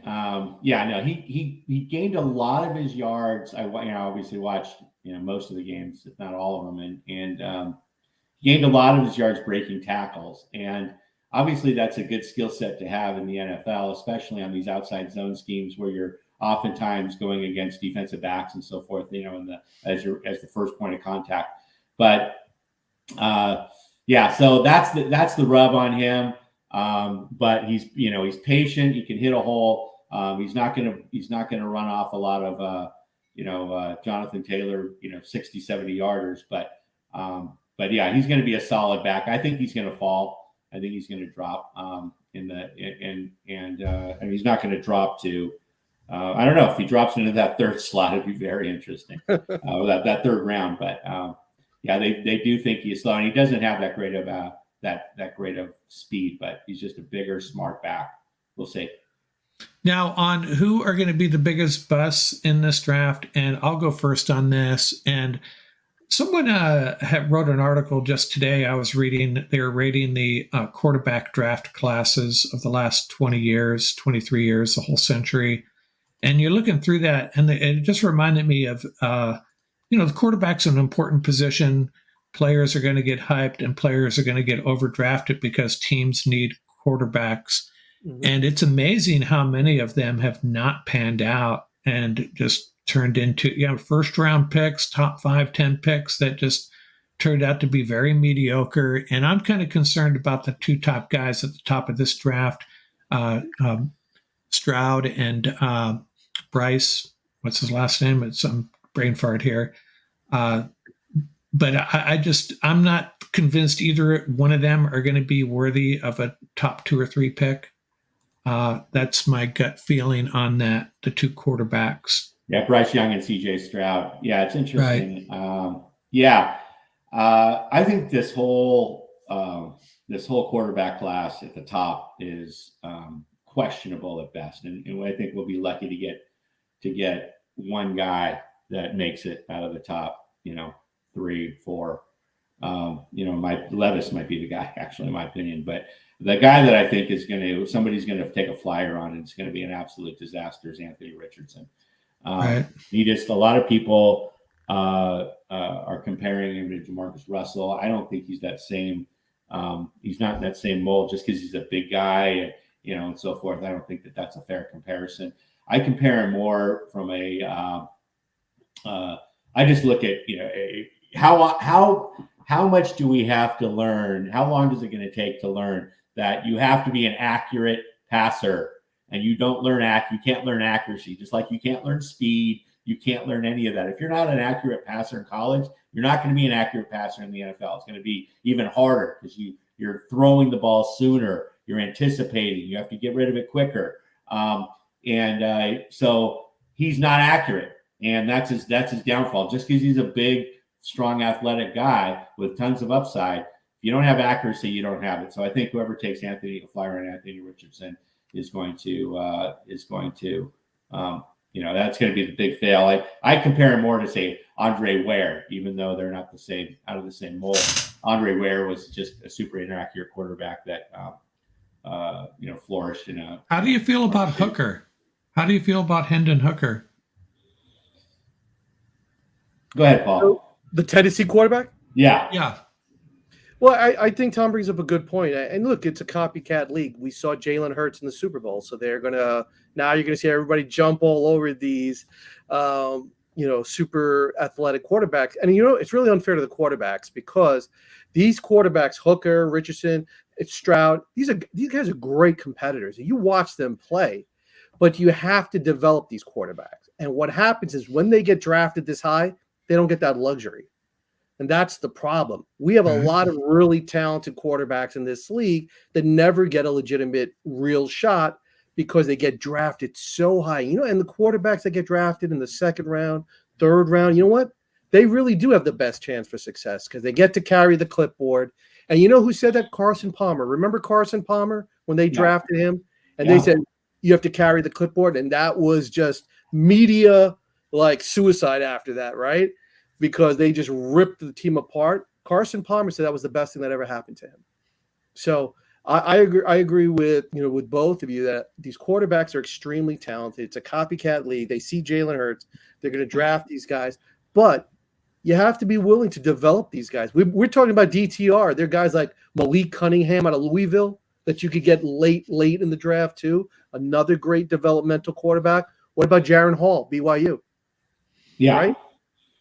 he gained a lot of his yards. I obviously watched most of the games, if not all of them, and gained a lot of his yards breaking tackles. And obviously, that's a good skill set to have in the NFL, especially on these outside zone schemes where you're oftentimes going against defensive backs and so forth. As the first point of contact. But so that's the rub on him. But he's patient. He can hit a hole. He's not gonna run off a lot of Jonathan Taylor 60, 70 yarders. But yeah, he's going to be a solid back. I think he's going to fall. I think he's going to drop and he's not going to drop to. I don't know if he drops into that third slot. It'd be very interesting. That third round, but. They do think he's slow, and he doesn't have that great of that great of speed, but he's just a bigger, smart back. We'll see. Now, on who are going to be the biggest busts in this draft, and I'll go first on this. And someone wrote an article just today. I was reading; they were rating the quarterback draft classes of the last 20 years, 23 years, the whole century. And you're looking through that, and it just reminded me of. The quarterback's an important position. Players are going to get hyped and players are going to get overdrafted because teams need quarterbacks. Mm-hmm. And it's amazing how many of them have not panned out and just turned into first round picks, top 5, 10 picks that just turned out to be very mediocre. And I'm kind of concerned about the two top guys at the top of this draft, Stroud and Bryce. What's his last name? It's some brain fart here. But I'm not convinced either one of them are going to be worthy of a top 2 or 3 pick. That's my gut feeling on that, the two quarterbacks. Yeah, Bryce Young and CJ Stroud. Yeah, it's interesting. Right. I think this whole quarterback class at the top is questionable at best. And I think we'll be lucky to get one guy that makes it out of the top, 3, 4. Levis might be the guy, actually, in my opinion. But the guy that I think somebody's going to take a flyer on, and it's going to be an absolute disaster, is Anthony Richardson. Right. A lot of people are comparing him to Jamarcus Russell. I don't think he's that same. He's not in that same mold just because he's a big guy, and so forth. I don't think that's a fair comparison. I compare him more from I just look at how much do we have to learn? How long is it going to take to learn that you have to be an accurate passer, and you can't learn accuracy, just like you can't learn speed. You can't learn any of that. If you're not an accurate passer in college, you're not going to be an accurate passer in the NFL. It's going to be even harder because you're throwing the ball sooner. You're anticipating. You have to get rid of it quicker. So he's not accurate. And that's his downfall. Just because he's a big, strong, athletic guy with tons of upside, if you don't have accuracy, you don't have it. So I think whoever takes a flyer on Anthony Richardson is going to that's going to be the big fail. I compare him more to, say, Andre Ware, even though they're not out of the same mold. Andre Ware was just a super inaccurate quarterback that flourished in a. How do you feel about Hooker? How do you feel about Hendon Hooker? Go ahead, Paul. So, the Tennessee quarterback? Yeah. Well, I think Tom brings up a good point. And look, it's a copycat league. We saw Jalen Hurts in the Super Bowl. So now you're going to see everybody jump all over these, super athletic quarterbacks. And, it's really unfair to the quarterbacks because these quarterbacks, Hooker, Richardson, Stroud, these guys are great competitors. You watch them play, but you have to develop these quarterbacks. And what happens is when they get drafted this high, they don't get that luxury. And that's the problem. We have a lot of really talented quarterbacks in this league that never get a legitimate real shot because they get drafted so high. And the quarterbacks that get drafted in the second round, third round, you know what? They really do have the best chance for success because they get to carry the clipboard. And you know who said that? Carson Palmer. Remember Carson Palmer when they drafted him? And they said, you have to carry the clipboard. And that was just media suicide after that, right? Because they just ripped the team apart. Carson Palmer said that was the best thing that ever happened to him. So I agree with both of you that these quarterbacks are extremely talented. It's a copycat league. They see Jalen Hurts. They're going to draft these guys. But You have to be willing to develop these guys. We're talking about DTR. They're guys like Malik Cunningham out of Louisville that you could get late in the draft too. Another great developmental quarterback. What about Jaron Hall, BYU? Yeah. Right?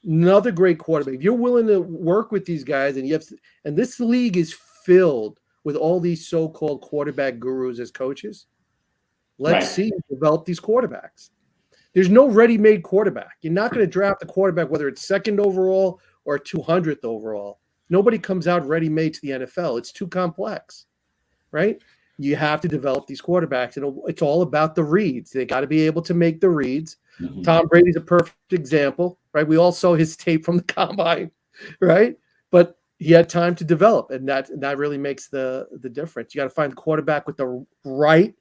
Another great quarterback. If you're willing to work with these guys, and this league is filled with all these so-called quarterback gurus as coaches. Let's see you develop these quarterbacks. There's no ready-made quarterback. You're not going to draft a quarterback, whether it's second overall or 200th overall. Nobody comes out ready-made to the NFL. It's too complex, right? You have to develop these quarterbacks, and it's all about the reads. They got to be able to make the reads. Mm-hmm. Tom Brady's a perfect example, right? We all saw his tape from the combine, right? But he had time to develop, and that really makes the difference. You got to find the quarterback with the right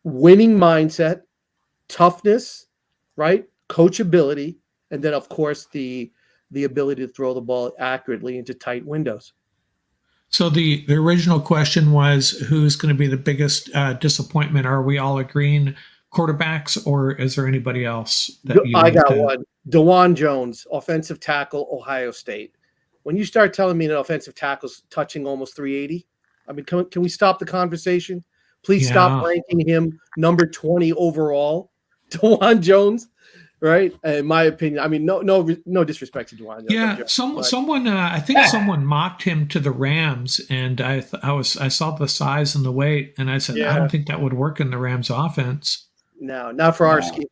winning mindset, toughness, right? Coachability, and then of course the ability to throw the ball accurately into tight windows. So the original question was, who's going to be the biggest disappointment? Are we all agreeing quarterbacks, or is there anybody else that you I got one. DeJuan Jones, offensive tackle, Ohio State. When you start telling me that offensive tackle's touching almost 380, I mean, can we stop the conversation? Please stop ranking him number 20 overall. DeJuan Jones, right? In my opinion, I mean, no disrespect to DeJuan Jones. Yeah, someone I think someone mocked him to the Rams, and I saw the size and the weight, and I said, I don't think that would work in the Rams offense. No, not for our scheme.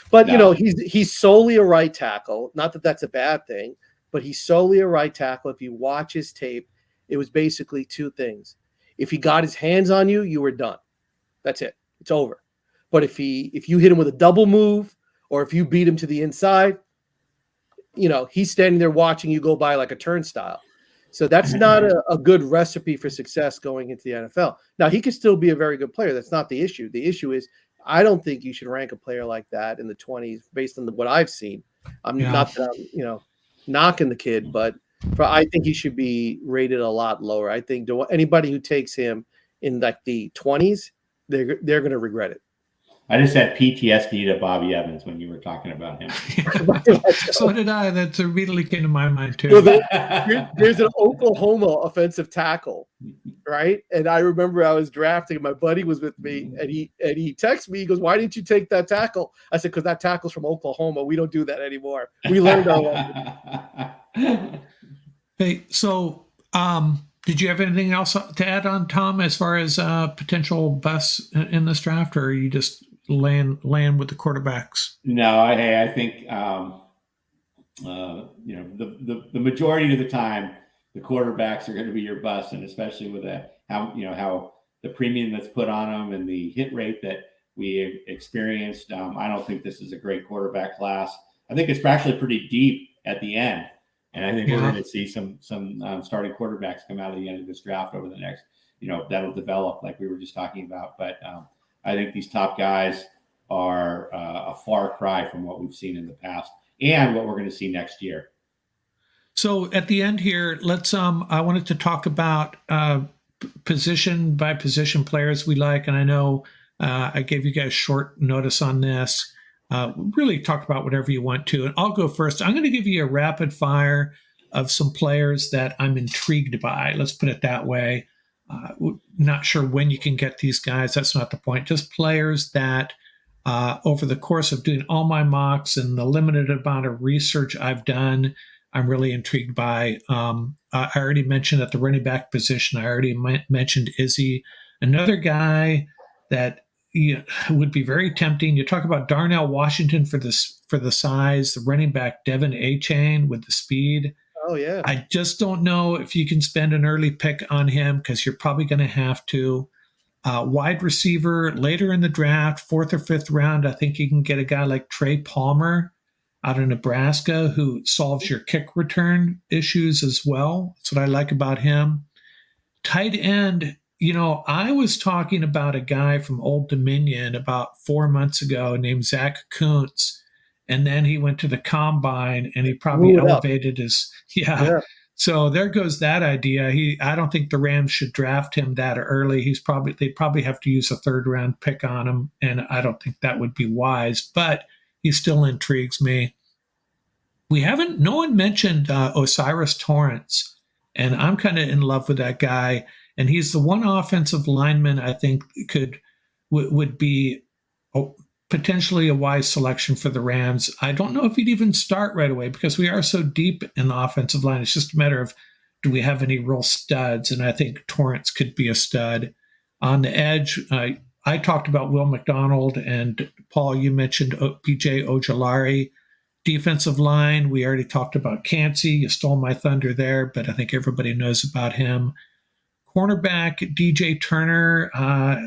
But he's solely a right tackle. Not that that's a bad thing, but he's solely a right tackle. If you watch his tape, it was basically two things. If he got his hands on you, you were done. That's it. It's over. But if you hit him with a double move, or if you beat him to the inside, he's standing there watching you go by like a turnstile. So that's not a good recipe for success going into the NFL. Now, he could still be a very good player. That's not the issue. The issue is I don't think you should rank a player like that in the 20s based on what I've seen. Not that I'm, knocking the kid, but I think he should be rated a lot lower. I think anybody who takes him in like the 20s, they're going to regret it. I just had PTSD to Bobby Evans when you were talking about him. So did I. That immediately came to my mind too. Well, there's an Oklahoma offensive tackle, right? And I remember I was drafting. My buddy was with me, and he texted me. He goes, "Why didn't you take that tackle?" I said, "Because that tackle's from Oklahoma. We don't do that anymore. We learned our lesson." Hey, so did you have anything else to add on, Tom, as far as potential busts in this draft, or are you just land with the quarterbacks? No, I think the majority of the time the quarterbacks are going to be your bust, and especially with how the premium that's put on them and the hit rate that we experienced. I don't think this is a great quarterback class. I think it's actually pretty deep at the end, and I think we're going to see some starting quarterbacks come out of the end of this draft over the next, that'll develop like we were just talking about. But I think these top guys are a far cry from what we've seen in the past and what we're going to see next year. So at the end here, let's I wanted to talk about position by position players we like. And I know I gave you guys short notice on this. Really talk about whatever you want to. And I'll go first. I'm going to give you a rapid fire of some players that I'm intrigued by. Let's put it that way. Not sure when you can get these guys. That's not the point. Just players that over the course of doing all my mocks and the limited amount of research I've done, I'm really intrigued by. I already mentioned at the running back position, I already mentioned Izzy. Another guy that would be very tempting. You talk about Darnell Washington for the size, the running back Devin Achane with the speed. Oh, yeah. I just don't know if you can spend an early pick on him because you're probably going to have to. Wide receiver later in the draft, 4th or 5th round, I think you can get a guy like Trey Palmer out of Nebraska who solves your kick return issues as well. That's what I like about him. Tight end, I was talking about a guy from Old Dominion about 4 months ago named Zach Kuntz. And then he went to the combine and he probably elevated his, So there goes that idea. I don't think the Rams should draft him that early. They probably have to use a 3rd round pick on him. And I don't think that would be wise, but he still intrigues me. No one mentioned Osiris Torrance, and I'm kind of in love with that guy. And he's the one offensive lineman I think would be oh, potentially a wise selection for the Rams. I don't know if he'd even start right away because we are so deep in the offensive line. It's just a matter of, do we have any real studs? And I think Torrance could be a stud. On the edge, I talked about Will McDonald, and Paul, you mentioned PJ Ojolari. Defensive line, we already talked about Cansey. You stole my thunder there, but I think everybody knows about him. Cornerback, DJ Turner,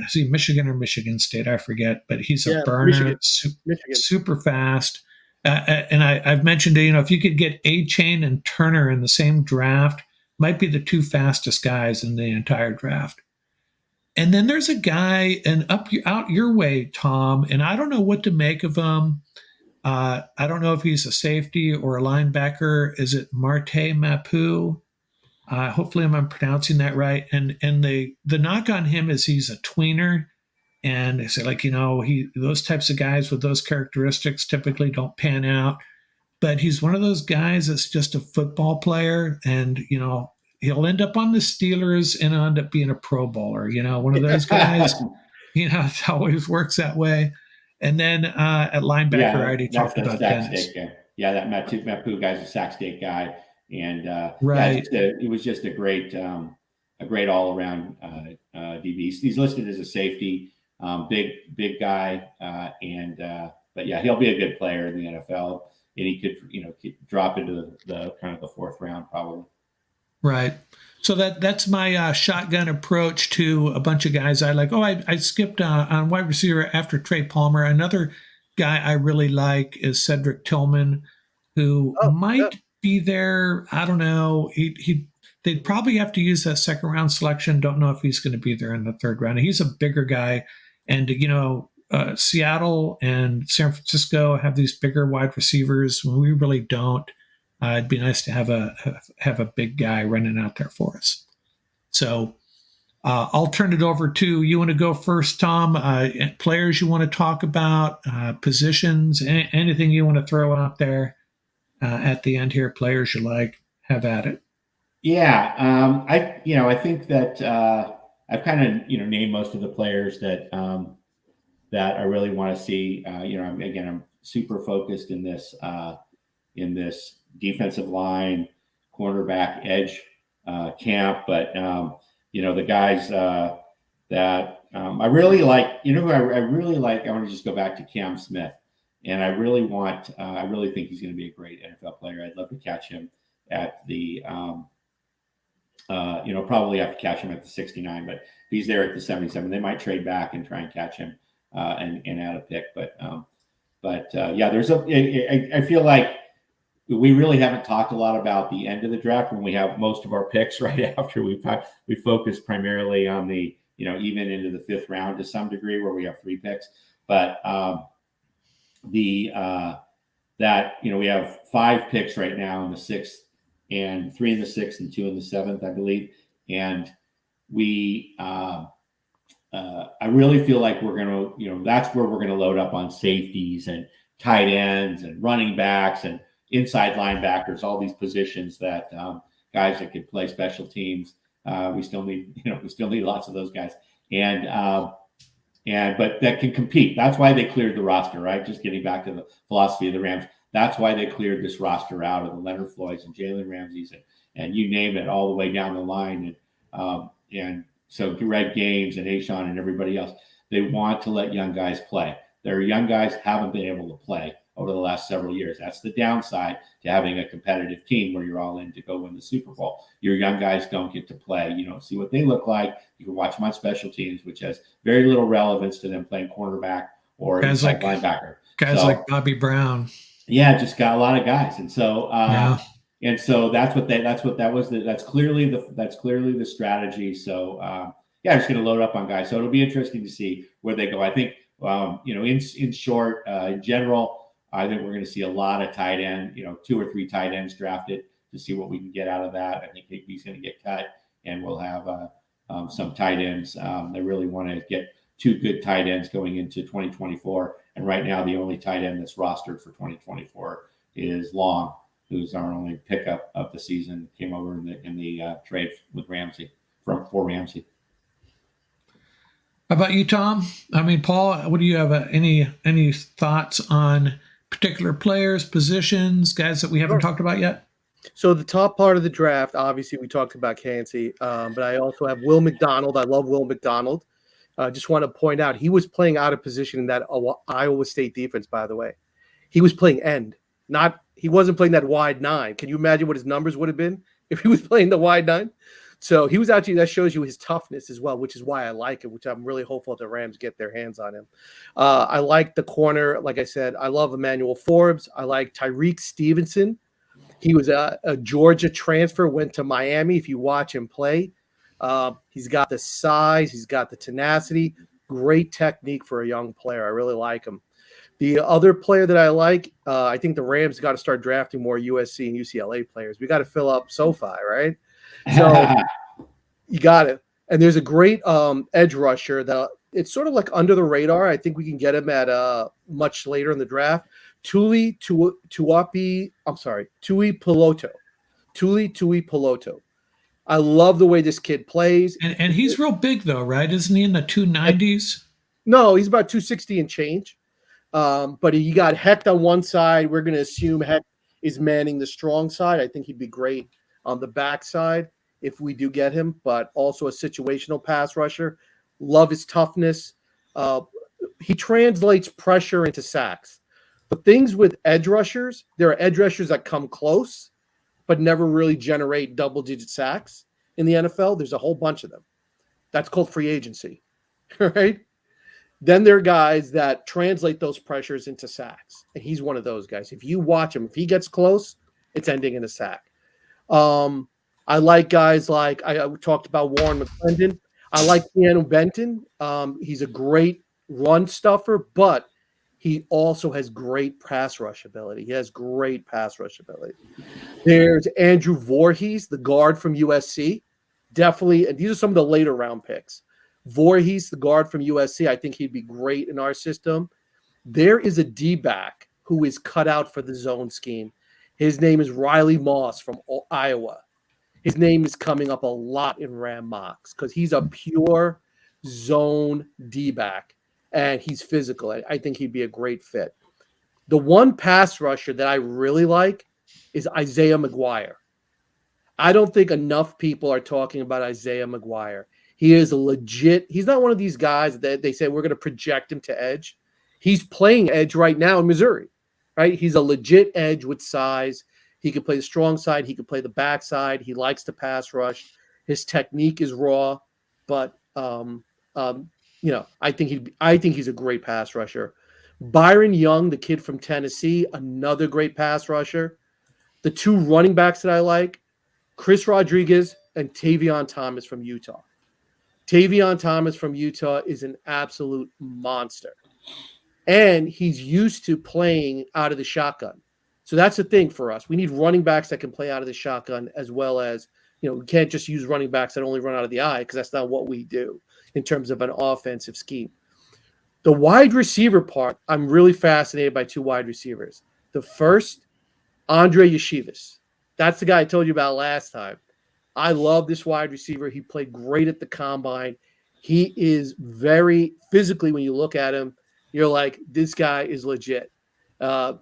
is he Michigan or Michigan State? I forget, but he's a burner, Michigan. super fast. And I've mentioned, if you could get A-Chain and Turner in the same draft, might be the two fastest guys in the entire draft. And then there's a guy, and out your way, Tom, and I don't know what to make of him. I don't know if he's a safety or a linebacker. Is it Marte Mapu? Hopefully, I'm pronouncing that right. And the knock on him is he's a tweener, and they say those types of guys with those characteristics typically don't pan out. But he's one of those guys that's just a football player, and he'll end up on the Steelers and end up being a Pro Bowler. One of those guys. It always works that way. And then at linebacker, I already talked about Dennis. Yeah, that Mapu guy's a Sac State guy, and right. It was just a great all around DB. He's listed as a safety, big guy, but yeah, he'll be a good player in the NFL, and he could drop into the kind of the fourth round probably. Right. So that's my shotgun approach to a bunch of guys I like. I skipped on wide receiver after Trey Palmer. Another guy I really like is Cedric Tillman, who might be there. I don't know. They'd probably have to use that second round selection. Don't know if he's going to be there in the third round. He's a bigger guy, and Seattle and San Francisco have these bigger wide receivers when we really don't. It'd be nice to have a big guy running out there for us. So I'll turn it over to you. Want to go first, Tom? Players you want to talk about, positions, anything you want to throw out there at the end here? Players you like, have at it. Yeah, I think that I've kind of named most of the players that that I really want to see. I'm super focused in this defensive line, cornerback, edge camp. But the guys that I really like, who I really like. I want to just go back to Cam Smith, and I really think he's going to be a great NFL player. I'd love to catch him at the, probably have to catch him at the 69, but if he's there at the 77, they might trade back and try and catch him and add a pick. But I feel like we really haven't talked a lot about the end of the draft when we have most of our picks right after we focus primarily on the, even into the fifth round to some degree where we have 3 picks. But we have 5 picks right now in the 6th, and 3 in the 6th and 2 in the 7th, I believe. And I really feel like we're going to, that's where we're going to load up on safeties and tight ends and running backs and inside linebackers, all these positions that guys that could play special teams. We still need lots of those guys, but that can compete. That's why they cleared the roster, right? Just getting back to the philosophy of the Rams. That's why they cleared this roster out of the Leonard Floyds and Jalen Ramseys and you name it, all the way down the line. And so Greg Gaines and Ashawn and everybody else, they want to let young guys play. Their young guys haven't been able to play over the last several years. That's the downside to having a competitive team where you're all in to go win the Super Bowl. Your young guys don't get to play. You don't see what they look like. You can watch them on special teams, which has very little relevance to them playing cornerback or inside linebacker. Guys like Bobby Brown. Yeah, just got a lot of guys, and so that's clearly the strategy. So just going to load up on guys. So it'll be interesting to see where they go. I think in short, in general, I think we're going to see a lot of tight end, 2 or 3 tight ends drafted to see what we can get out of that. I think he's going to get cut, and we'll have some tight ends. They really want to get 2 good tight ends going into 2024. And right now, the only tight end that's rostered for 2024 is Long. who's our only pickup of the season, came over in the trade with Ramsey for Ramsey. How about you, Tom? I mean, Paul, what do you have? Any thoughts on particular players, positions, guys that we haven't talked about yet? So the top part of the draft, obviously, we talked about Kancey, but I also have Will McDonald. I love Will McDonald. Just want to point out he was playing out of position in that Iowa State defense. By the way, he was playing end, he wasn't playing that wide 9. Can you imagine what his numbers would have been if he was playing the wide 9? So he was actually, that shows you his toughness as well, which is why I like it, which I'm really hopeful the Rams get their hands on him. I like the corner. Like I said, I love Emmanuel Forbes. I like Tyreek Stevenson. He was a Georgia transfer, went to Miami. If you watch him play, he's got the size, he's got the tenacity, great technique for a young player. I really like him. The other player that I like, I think the Rams got to start drafting more USC and UCLA players. We got to fill up SoFi, right? So you got it. And there's a great edge rusher that it's sort of like under the radar. I think we can get him at much later in the draft. Tuli Piloto. I love the way this kid plays. And he's real big though, right? Isn't he in the 290s? No, he's about 260 and change. But you got Hecht on one side. We're going to assume Hecht is manning the strong side. I think he'd be great on the back side if we do get him, but also a situational pass rusher. Love his toughness. He translates pressure into sacks. The things with edge rushers, there are edge rushers that come close, but never really generate double-digit sacks in the NFL. There's a whole bunch of them. That's called free agency, right? Then there are guys that translate those pressures into sacks, and he's one of those guys. If you watch him, if he gets close, it's ending in a sack. I like guys like I talked about Warren McClendon. I like Keanu Benton. He's a great run stuffer, but he also has great pass rush ability. He has great pass rush ability. There's Andrew Voorhees, the guard from USC. Definitely, and these are some of the later round picks. Voorhees, the guard from USC, I think he'd be great in our system. There is a D-back who is cut out for the zone scheme. His name is Riley Moss from Iowa. His name is coming up a lot in Ram mocks because he's a pure zone D-back, and he's physical. I think he'd be a great fit. The one pass rusher that I really like is Isaiah McGuire. I don't think enough people are talking about Isaiah McGuire. He is a legit – he's not one of these guys that they say we're going to project him to edge. He's playing edge right now in Missouri, right? He's a legit edge with size. He can play the strong side. He can play the back side. He likes to pass rush. His technique is raw, but I think he's a great pass rusher. Byron Young, the kid from Tennessee, another great pass rusher. The two running backs that I like, Chris Rodriguez and Tavion Thomas from Utah. Tavion Thomas from Utah is an absolute monster. And he's used to playing out of the shotgun. So that's the thing for us. We need running backs that can play out of the shotgun as well as, we can't just use running backs that only run out of the eye because that's not what we do in terms of an offensive scheme. The wide receiver part, I'm really fascinated by two wide receivers. The first, Andre Yeshivas. That's the guy I told you about last time. I love this wide receiver. He played great at the combine. He is very physically, when you look at him, you're like, this guy is legit.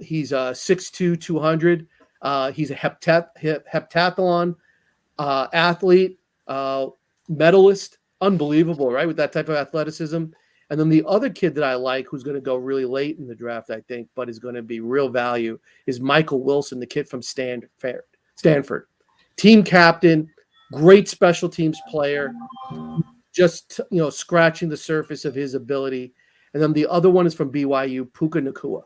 He's a 6'2", 200. He's a heptathlon athlete, medalist. Unbelievable, right? With that type of athleticism. And then the other kid that I like, who's going to go really late in the draft, I think, but is going to be real value, is Michael Wilson, the kid from Stanford. Team captain, great special teams player, just scratching the surface of his ability. And then the other one is from BYU, Puka Nacua.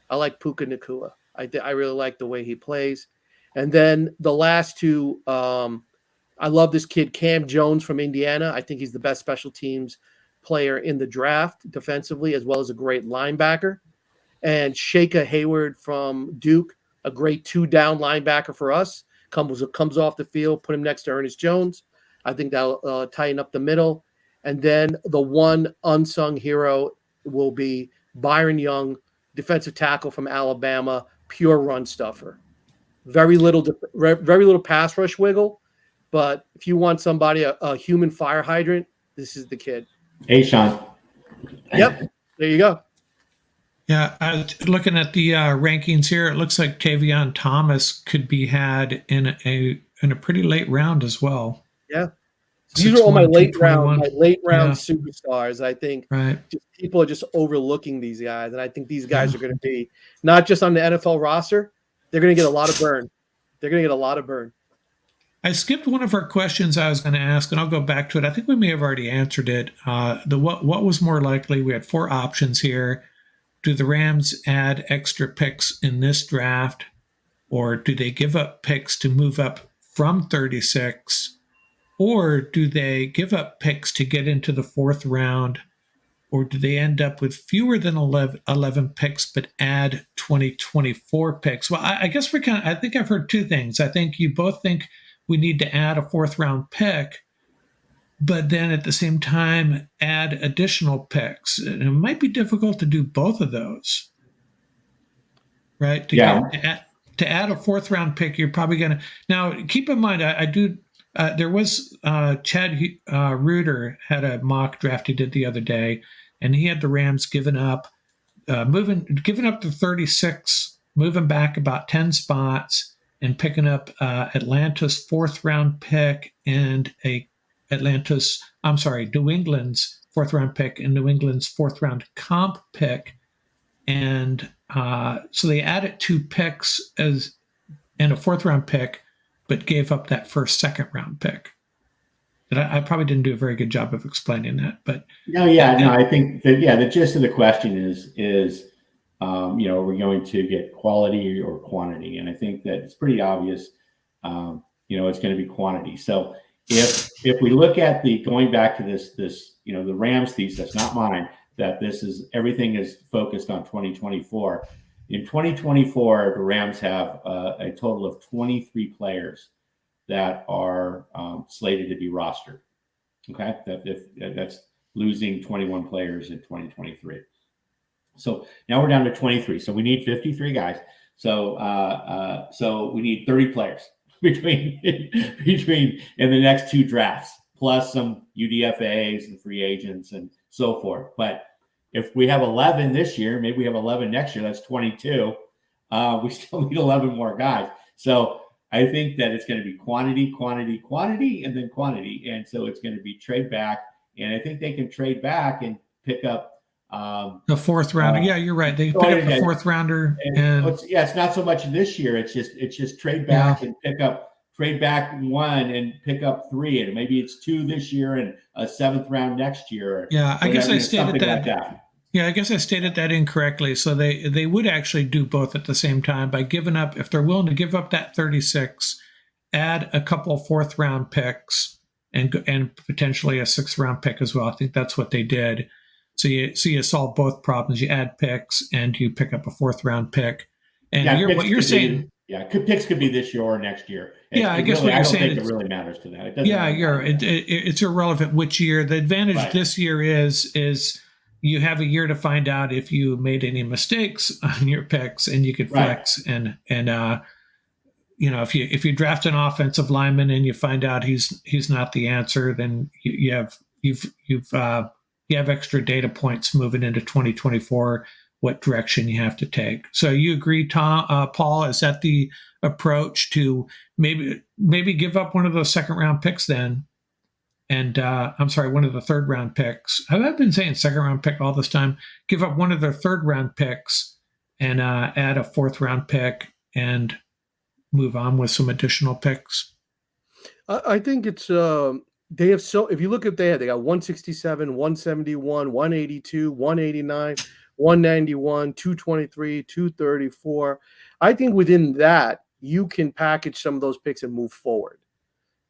I like Puka Nacua. I really like the way he plays. And then the last two, I love this kid, Cam Jones from Indiana. I think he's the best special teams player in the draft defensively, as well as a great linebacker. And Shaka Hayward from Duke, a great two-down linebacker for us. Comes off the field, put him next to Ernest Jones. I think that'll tighten up the middle. And then the one unsung hero will be Byron Young, defensive tackle from Alabama, pure run stuffer. Very little pass rush wiggle. But if you want somebody, a human fire hydrant, this is the kid. Hey, Sean. Yep. There you go. Yeah, I was looking at the rankings here. It looks like Tavion Thomas could be had in a pretty late round as well. Yeah. These are all my late round Yeah. superstars. I think Right. people are just overlooking these guys, and I think these guys are going to be not just on the NFL roster. They're going to get a lot of burn. I skipped one of our questions I was going to ask, and I'll go back to it. I think we may have already answered it. What was more likely? We had 4 options here. Do the Rams add extra picks in this draft, or do they give up picks to move up from 36? Or do they give up picks to get into the 4th round? Or do they end up with fewer than 11 picks but add 2024 picks? Well, I guess I think I've heard 2 things. I think you both think we need to add a 4th round pick, but then at the same time add additional picks. And it might be difficult to do both of those, right? To add a 4th round pick, you're probably going to. Now, keep in mind, I do. There was Chad Reuter had a mock draft he did the other day, and he had the Rams giving up to 36, moving back about 10 spots, and picking up Atlanta's 4th round pick and New England's 4th round pick and New England's 4th round comp pick, and so they added 2 picks and a 4th round pick, but gave up that first, 2nd round pick. And I probably didn't do a very good job of explaining that, but I think that the gist of the question is are we going to get quality or quantity? And I think that it's pretty obvious, it's going to be quantity. So if we look at going back to this the Rams thesis, not mine, that everything is focused on 2024. In 2024, the Rams have a total of 23 players that are slated to be rostered. Okay, that's losing 21 players in 2023. So now we're down to 23. So we need 53 guys. So we need 30 players between in the next 2 drafts, plus some UDFAs and free agents and so forth. But if we have 11 this year, maybe we have 11 next year, that's 22. We still need 11 more guys. So I think that it's going to be quantity, and then quantity. And so it's going to be trade back. And I think they can trade back and pick up the 4th rounder. Yeah, you're right. They pick up the 4th rounder. It's not so much this year. It's just trade back and trade back 1 and pick up 3. And maybe it's 2 this year and a 7th round next year. Yeah, I guess I stated that. Like Yeah, I guess I stated that incorrectly. So they would actually do both at the same time by giving up, if they're willing to give up that 36, add a couple of 4th round picks and potentially a 6th round pick as well. I think that's what they did. So you solve both problems. You add picks and you pick up a 4th round pick. And what you're saying. Picks could be this year or next year. I guess what you're saying. I don't think it really matters to that. It's irrelevant which year. The advantage this year is you have a year to find out if you made any mistakes on your picks, and you could flex. And if you draft an offensive lineman and you find out he's not the answer, then you have extra data points moving into 2024. What direction you have to take. So you agree, Paul? Is that the approach to maybe give up one of those 2nd round picks then? And one of the 3rd round picks. I've been saying 2nd round pick all this time. Give up one of their 3rd round picks and add a 4th round pick and move on with some additional picks. I think it's they have if you look at they got 167, 171, 182, 189, 191, 223, 234. I think within that you can package some of those picks and move forward.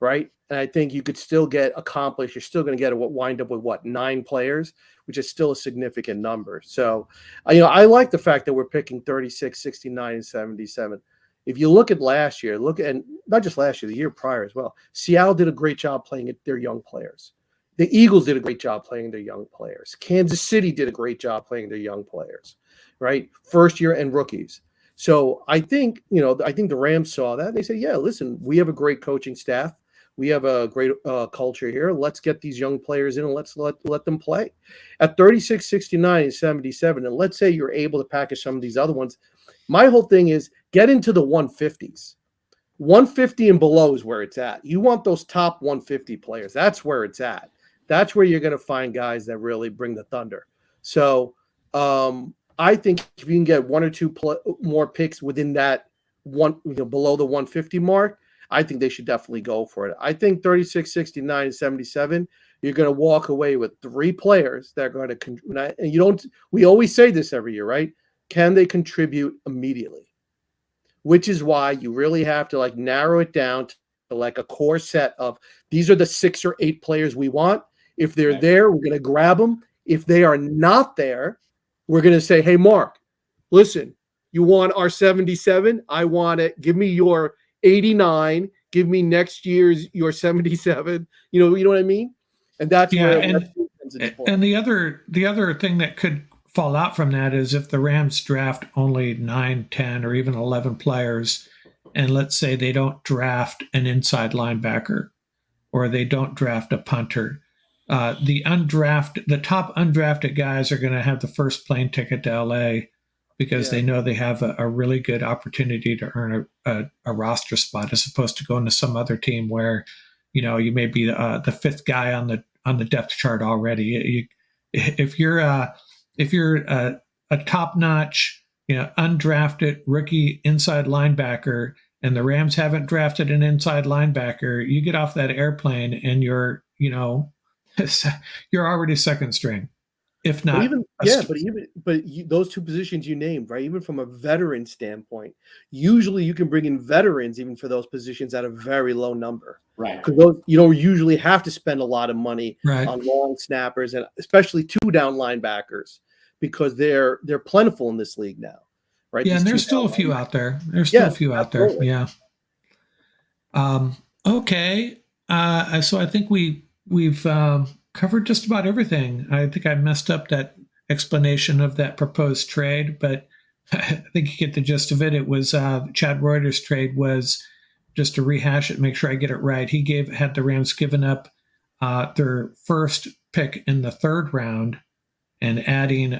Right. And I think you could still get accomplished. You're still going to wind up with 9 players, which is still a significant number. So, I like the fact that we're picking 36, 69, and 77. If you look at last year, and not just last year, the year prior as well, Seattle did a great job playing their young players. The Eagles did a great job playing their young players. Kansas City did a great job playing their young players, right? First year and rookies. So I think, I think the Rams saw that. They said, yeah, listen, we have a great coaching staff. We have a great culture here. Let's get these young players in and let's let them play. At 36, 69, and 77, and let's say you're able to package some of these other ones. My whole thing is get into the 150s. 150 and below is where it's at. You want those top 150 players. That's where it's at. That's where you're going to find guys that really bring the thunder. So I think if you can get one or two more picks within that one, below the 150 mark, I think they should definitely go for it. I think 36, 69, and 77, you're going to walk away with 3 players that are going to, and we always say this every year, right? Can they contribute immediately? Which is why you really have to narrow it down to a core set of these are the 6 or 8 players we want. If they're there, we're going to grab them. If they are not there, we're going to say, hey, Mark, listen, you want our 77? I want it. Give me your 89. Give me next year's your 77. You know what I mean? And that's where and the other thing that could fall out from that is if the Rams draft only 9, 10, or even 11 players, and let's say they don't draft an inside linebacker or they don't draft a punter, the top undrafted guys are going to have the first plane ticket to LA because they know they have a really good opportunity to earn a roster spot as opposed to going to some other team where you may be the 5th guy on the depth chart already. If you're a top-notch, undrafted rookie inside linebacker, and the Rams haven't drafted an inside linebacker, you get off that airplane and you're already second string, if not. But those 2 positions you named, right? Even from a veteran standpoint, usually you can bring in veterans even for those positions at a very low number, right? Because you don't usually have to spend a lot of money on long snappers and especially 2-down linebackers because they're plentiful in this league now, right? Yeah, and there's still a few out there. Yeah. Okay. So I think we've covered just about everything. I think I messed up that explanation of that proposed trade, but I think you get the gist of it. It was Chad Reuter's trade was, just to rehash it, make sure I get it right. He had the Rams given up their first pick in the 3rd round and adding 2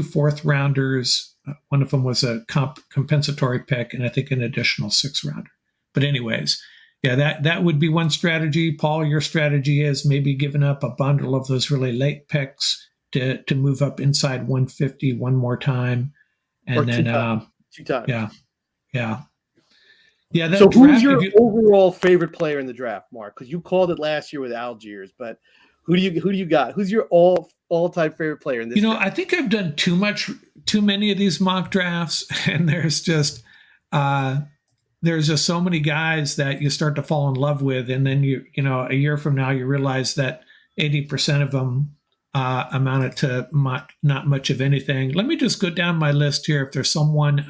4th rounders. One of them was a compensatory pick, and I think an additional 6th rounder. But anyways, yeah, that would be one strategy. Paul, your strategy is maybe giving up a bundle of those really late picks to move up inside 150 one more time, and or then 2 times. Yeah. So who's your overall favorite player in the draft, Mark? Because you called it last year with Algiers, but who do you got? Who's your all-time favorite player in this draft? I think I've done too many of these mock drafts, and there's just so many guys that you start to fall in love with, and then a year from now you realize that 80% of them amounted to not much of anything. Let me just go down my list here. If there's someone,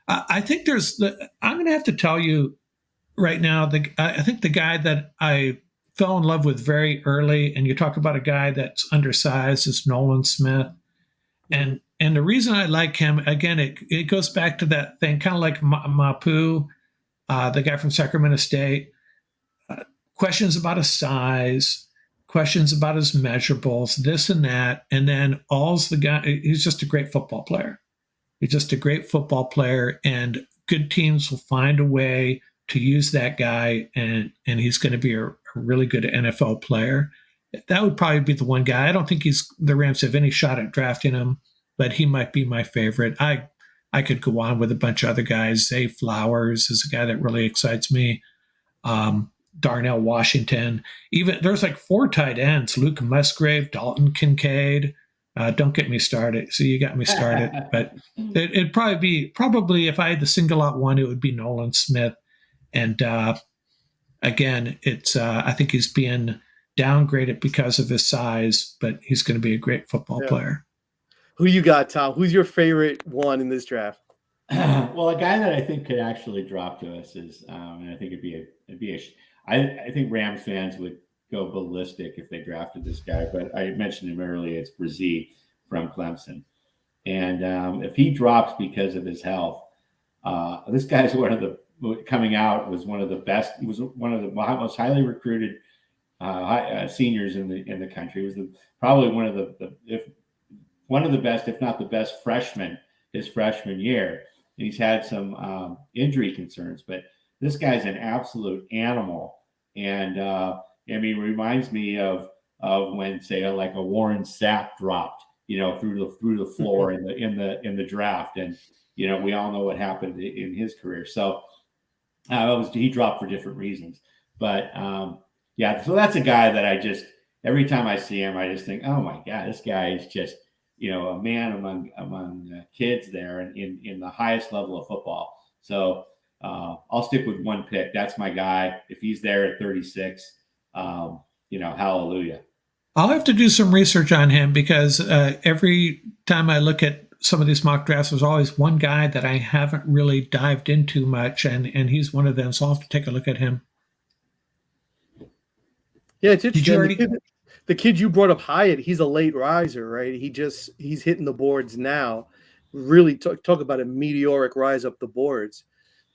I think I'm going to have to tell you right now. I think the guy that I fell in love with very early, and you talk about a guy that's undersized, is Nolan Smith. And the reason I like him, again, it goes back to that thing, kind of like Mapu, the guy from Sacramento State. Questions about his size, questions about his measurables, this and that. And then he's just a great football player. He's just a great football player, and good teams will find a way to use that guy, and he's going to be a really good NFL player. That would probably be the one guy. I don't think the Rams have any shot at drafting him, but he might be my favorite. I could go on with a bunch of other guys. Zay Flowers is a guy that really excites me. Darnell Washington. Even there's 4 tight ends: Luke Musgrave, Dalton Kincaid. Don't get me started. So you got me started. But it'd probably if I had to single out one, it would be Nolan Smith. And again, it's I think he's being downgraded because of his size, but he's going to be a great football player. Who you got, Tom? Who's your favorite one in this draft? Well, a guy that I think could actually drop to us is, and I think I think Rams fans would go ballistic if they drafted this guy, but I mentioned him earlier. It's Brzee from Clemson. And if he drops because of his health, This guy's coming out was one of the best. He was one of the most highly recruited seniors in the country. He was probably one of the best, if not the best, freshmen his freshman year. And he's had some injury concerns, but this guy's an absolute animal. And I mean, reminds me of when, say, like a Warren Sapp dropped, through the floor in the draft, and we all know what happened in his career. So he dropped for different reasons, but yeah. So that's a guy that every time I see him, I just think, oh my God, this guy is just a man among kids there, and in the highest level of football. So I'll stick with one pick. That's my guy. If he's there at 36, hallelujah. I'll have to do some research on him, because every time I look at some of these mock drafts, there's always one guy that I haven't really dived into much, and he's one of them. So I'll have to take a look at him. Yeah, it's interesting. The kid you brought up, Hyatt, he's a late riser, right? He's hitting the boards now. Really talk about a meteoric rise up the boards.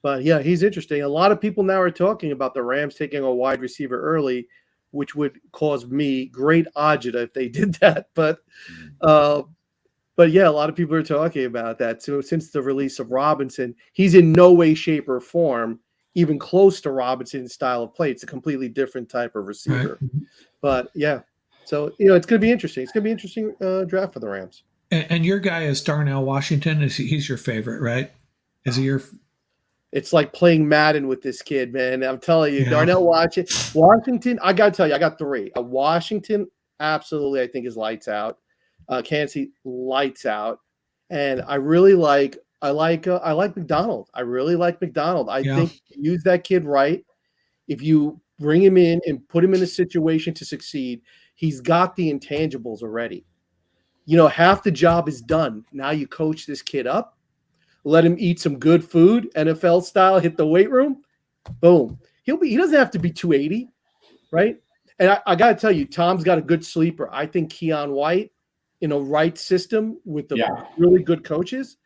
But yeah, he's interesting. A lot of people now are talking about the Rams taking a wide receiver early, which would cause me great agita if they did that. But yeah, a lot of people are talking about that. So since the release of Robinson, he's in no way, shape, or form even close to Robinson's style of play. It's a completely different type of receiver. Right. But yeah, so it's going to be interesting. It's going to be an interesting draft for the Rams. And your guy is Darnell Washington. He's your favorite, right? Is he your? It's like playing Madden with this kid, man. I'm telling you, yeah. Darnell Washington. I got to tell you, I got three. Washington, absolutely, I think is lights out. Kansas City, lights out. And I really like McDonald. I really like McDonald. I think use that kid right. If you bring him in and put him in a situation to succeed, he's got the intangibles already. Half the job is done. Now you coach this kid up, let him eat some good food, NFL style, hit the weight room, boom. He doesn't have to be 280, right? And I got to tell you, Tom's got a good sleeper. I think Keon White, in a right system with the really good coaches,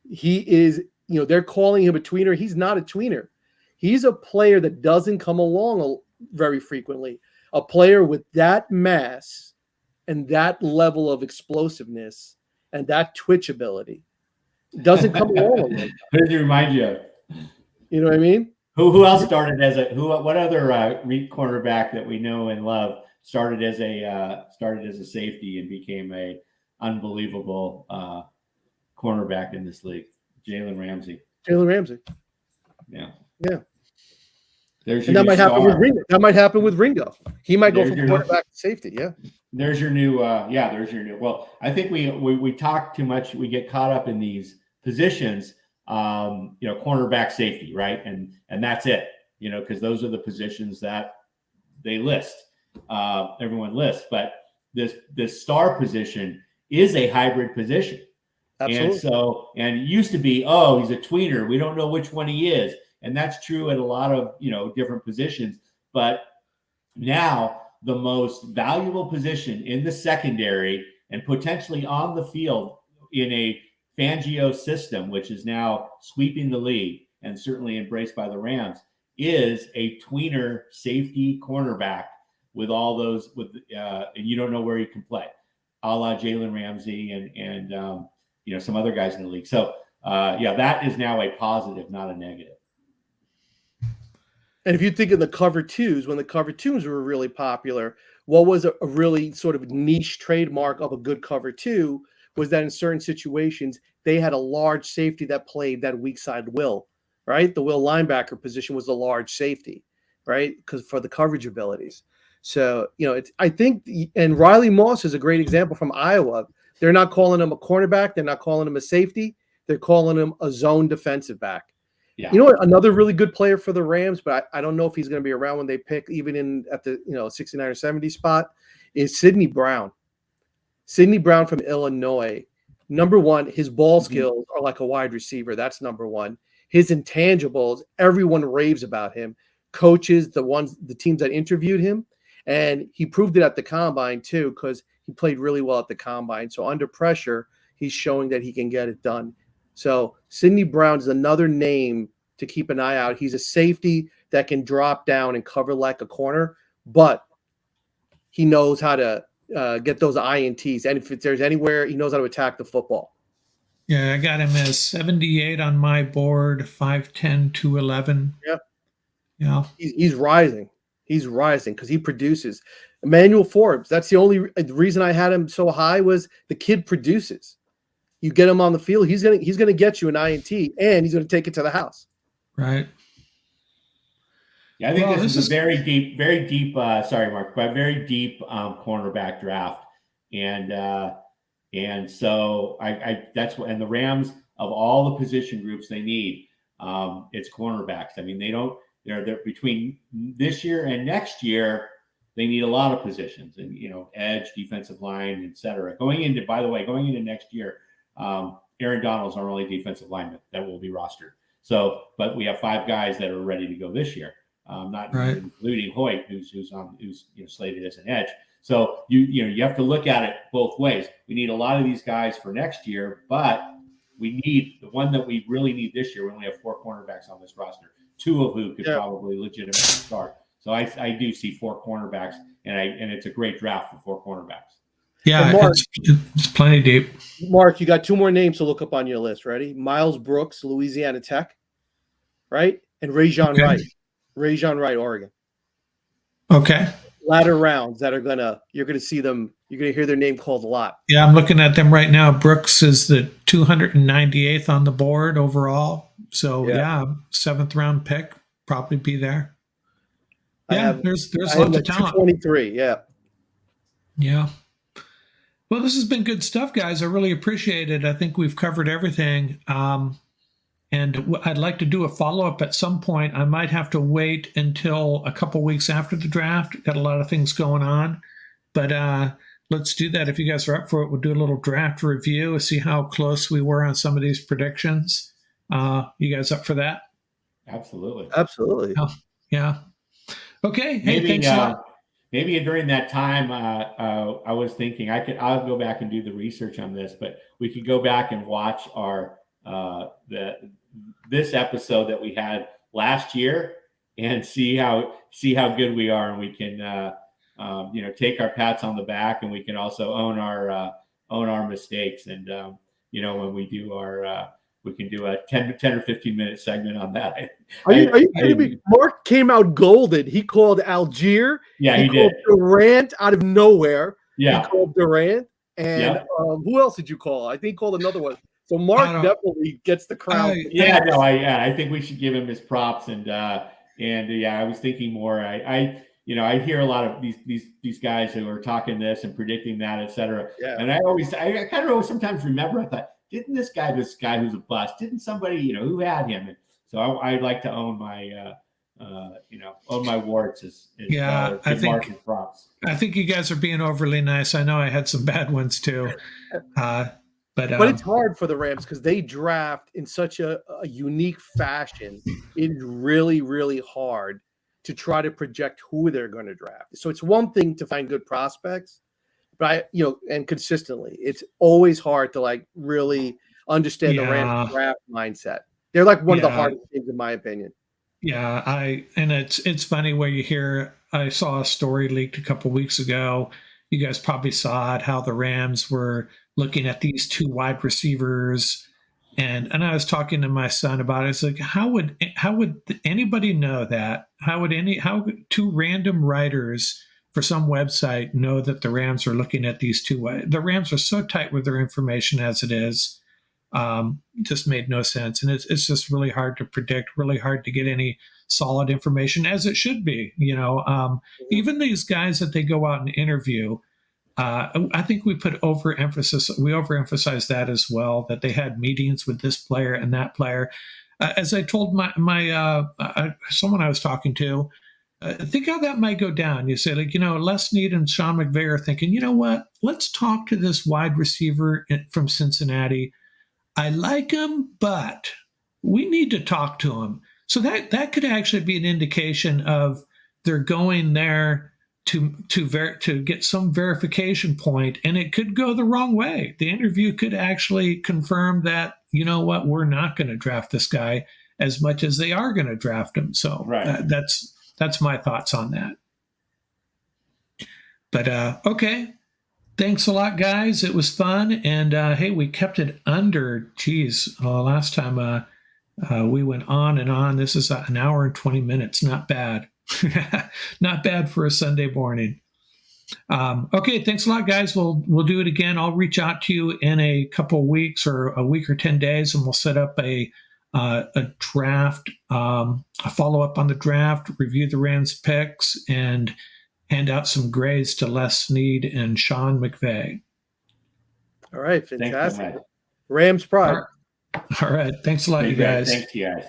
he is, they're calling him a tweener. He's not a tweener. He's a player that doesn't come along very frequently. A player with that mass and that level of explosiveness and that twitch ability doesn't come along. Who does he remind you of? You know what I mean? Who else started as what other cornerback that we know and love started as a safety and became a unbelievable cornerback in this league? Jalen Ramsey. Yeah. And that might happen with Ringo. That might happen with Ringo. He might go from cornerback to safety. Yeah. There's your new. Well, I think we talk too much. We get caught up in these positions. Cornerback, safety, right? And that's it. Because those are the positions that they list. Everyone lists, but this star position is a hybrid position. Absolutely. And it used to be, he's a tweener. We don't know which one he is. And that's true at a lot of, different positions. But now the most valuable position in the secondary and potentially on the field in a Fangio system, which is now sweeping the league and certainly embraced by the Rams, is a tweener safety cornerback with all those, and you don't know where he can play, a la Jalen Ramsey and some other guys in the league. So, that is now a positive, not a negative. And if you think of the cover twos, when the cover twos were really popular, what was a really sort of niche trademark of a good cover two was that in certain situations, they had a large safety that played that weak side will, right? The will linebacker position was the large safety, right? Because for the coverage abilities. So, I think, and Riley Moss is a great example from Iowa. They're not calling him a cornerback. They're not calling him a safety. They're calling him a zone defensive back. Yeah. Another really good player for the Rams, but I don't know if he's going to be around when they pick, even at the 69 or 70 spot, is Sidney Brown. Sidney Brown from Illinois. Number one, his ball skills are like a wide receiver. That's number one. His intangibles, everyone raves about him. Coaches, the teams that interviewed him, and he proved it at the combine too, because he played really well at the combine. So under pressure, he's showing that he can get it done. So Sidney Brown is another name to keep an eye out. He's a safety that can drop down and cover like a corner, but he knows how to get those INTs. And if there's anywhere, he knows how to attack the football. Yeah, I got him as 78 on my board, 5'10", 211. Yeah. Yeah. He's rising. He's rising because he produces. Emmanuel Forbes, that's the only reason I had him so high was the kid produces. You get him on the field, he's gonna get you an INT, and he's gonna take it to the house. Right. Yeah, I think this is a very deep. Sorry, Mark, but very deep cornerback draft, and so that's what. And the Rams, of all the position groups they need, it's cornerbacks. I mean, they're between this year and next year. They need a lot of positions, and edge, defensive line, etc. Going into next year, Aaron Donald's our only defensive lineman that will be rostered. So, but we have 5 guys that are ready to go this year. Not right. Including Hoyt, who's slated as an edge. So you have to look at it both ways. We need a lot of these guys for next year, but we need the one that we really need this year. We only have 4 cornerbacks on this roster, 2 of who could probably legitimately start. So I do see 4 cornerbacks, and it's a great draft for 4 cornerbacks. Yeah, Mark, it's plenty deep. Mark, you got 2 more names to look up on your list. Ready? Miles Brooks, Louisiana Tech, right? And Rajon Wright. Rajon Wright, Oregon. Okay. Latter rounds that you're gonna see them. You're gonna hear their name called a lot. Yeah, I'm looking at them right now. Brooks is the 298th on the board overall. So yeah 7th round pick, probably be there. Yeah, there's lots of talent. 23, yeah. Yeah. Well, this has been good stuff, guys. I really appreciate it. I think we've covered everything. And I'd like to do a follow-up at some point. I might have to wait until a couple weeks after the draft. Got a lot of things going on. But let's do that. If you guys are up for it, we'll do a little draft review, see how close we were on some of these predictions. You guys up for that? Absolutely. Absolutely. Oh, yeah. Okay. Hey, thanks a lot. Maybe during that time, I was thinking I'll go back and do the research on this, but we could go back and watch our this episode that we had last year and see how good we are, and we can take our pats on the back, and we can also own our mistakes, and when we do our we can do a 10 or 15 minute segment on that. Are you kidding me? Mark came out golden. He called Algier. Yeah, he called did. Durant out of nowhere. Yeah. He called Durant. And who else did you call? I think he called another one. So Mark definitely gets the crown. I think we should give him his props. And I was thinking more. I hear a lot of these guys who are talking this and predicting that, et cetera. Yeah. And I kind of always sometimes remember, I thought, didn't this guy who's a bust, didn't somebody, who had him? And so I'd like to own my, own my warts as I think props. I think you guys are being overly nice. I know I had some bad ones too. But it's hard for the Rams because they draft in such a unique fashion. It is really, really hard to try to project who they're going to draft. So it's one thing to find good prospects, but and consistently, it's always hard to really understand the Rams draft mindset. They're like one of the hardest things, in my opinion. Yeah, and it's funny where you hear. I saw a story leaked a couple of weeks ago. You guys probably saw it. How the Rams were looking at these 2 wide receivers, and I was talking to my son about it. It's like, how would anybody know that? How would 2 random writers for some website know that the Rams are looking at these 2? The Rams are so tight with their information as it is. Just made no sense. And it's just really hard to predict, really hard to get any solid information, as it should be. Even these guys that they go out and interview, I think we overemphasize that as well, that they had meetings with this player and that player. As I told my someone I was talking to, think how that might go down. You say, Les Snead and Sean McVay are thinking, you know what? Let's talk to this wide receiver from Cincinnati. I like him, but we need to talk to him. So that could actually be an indication of they're going there to get some verification point, and it could go the wrong way. The interview could actually confirm that, you know what, we're not going to draft this guy as much as they are going to draft him. So Right. that's my thoughts on that. But okay, thanks a lot, guys. It was fun, and hey, we kept it under. Geez, last time we went on and on. This is an hour and 20 minutes. Not bad. Not bad for a Sunday morning. Okay, thanks a lot, guys. We'll do it again. I'll reach out to you in a couple of weeks or a week or 10 days, and we'll set up a draft, a follow up on the draft, review the Rams picks, and hand out some grades to Les Snead and Sean McVay. All right, fantastic. Thanks so much. Rams pride. All right. Thanks a lot, you guys. Thanks, you guys.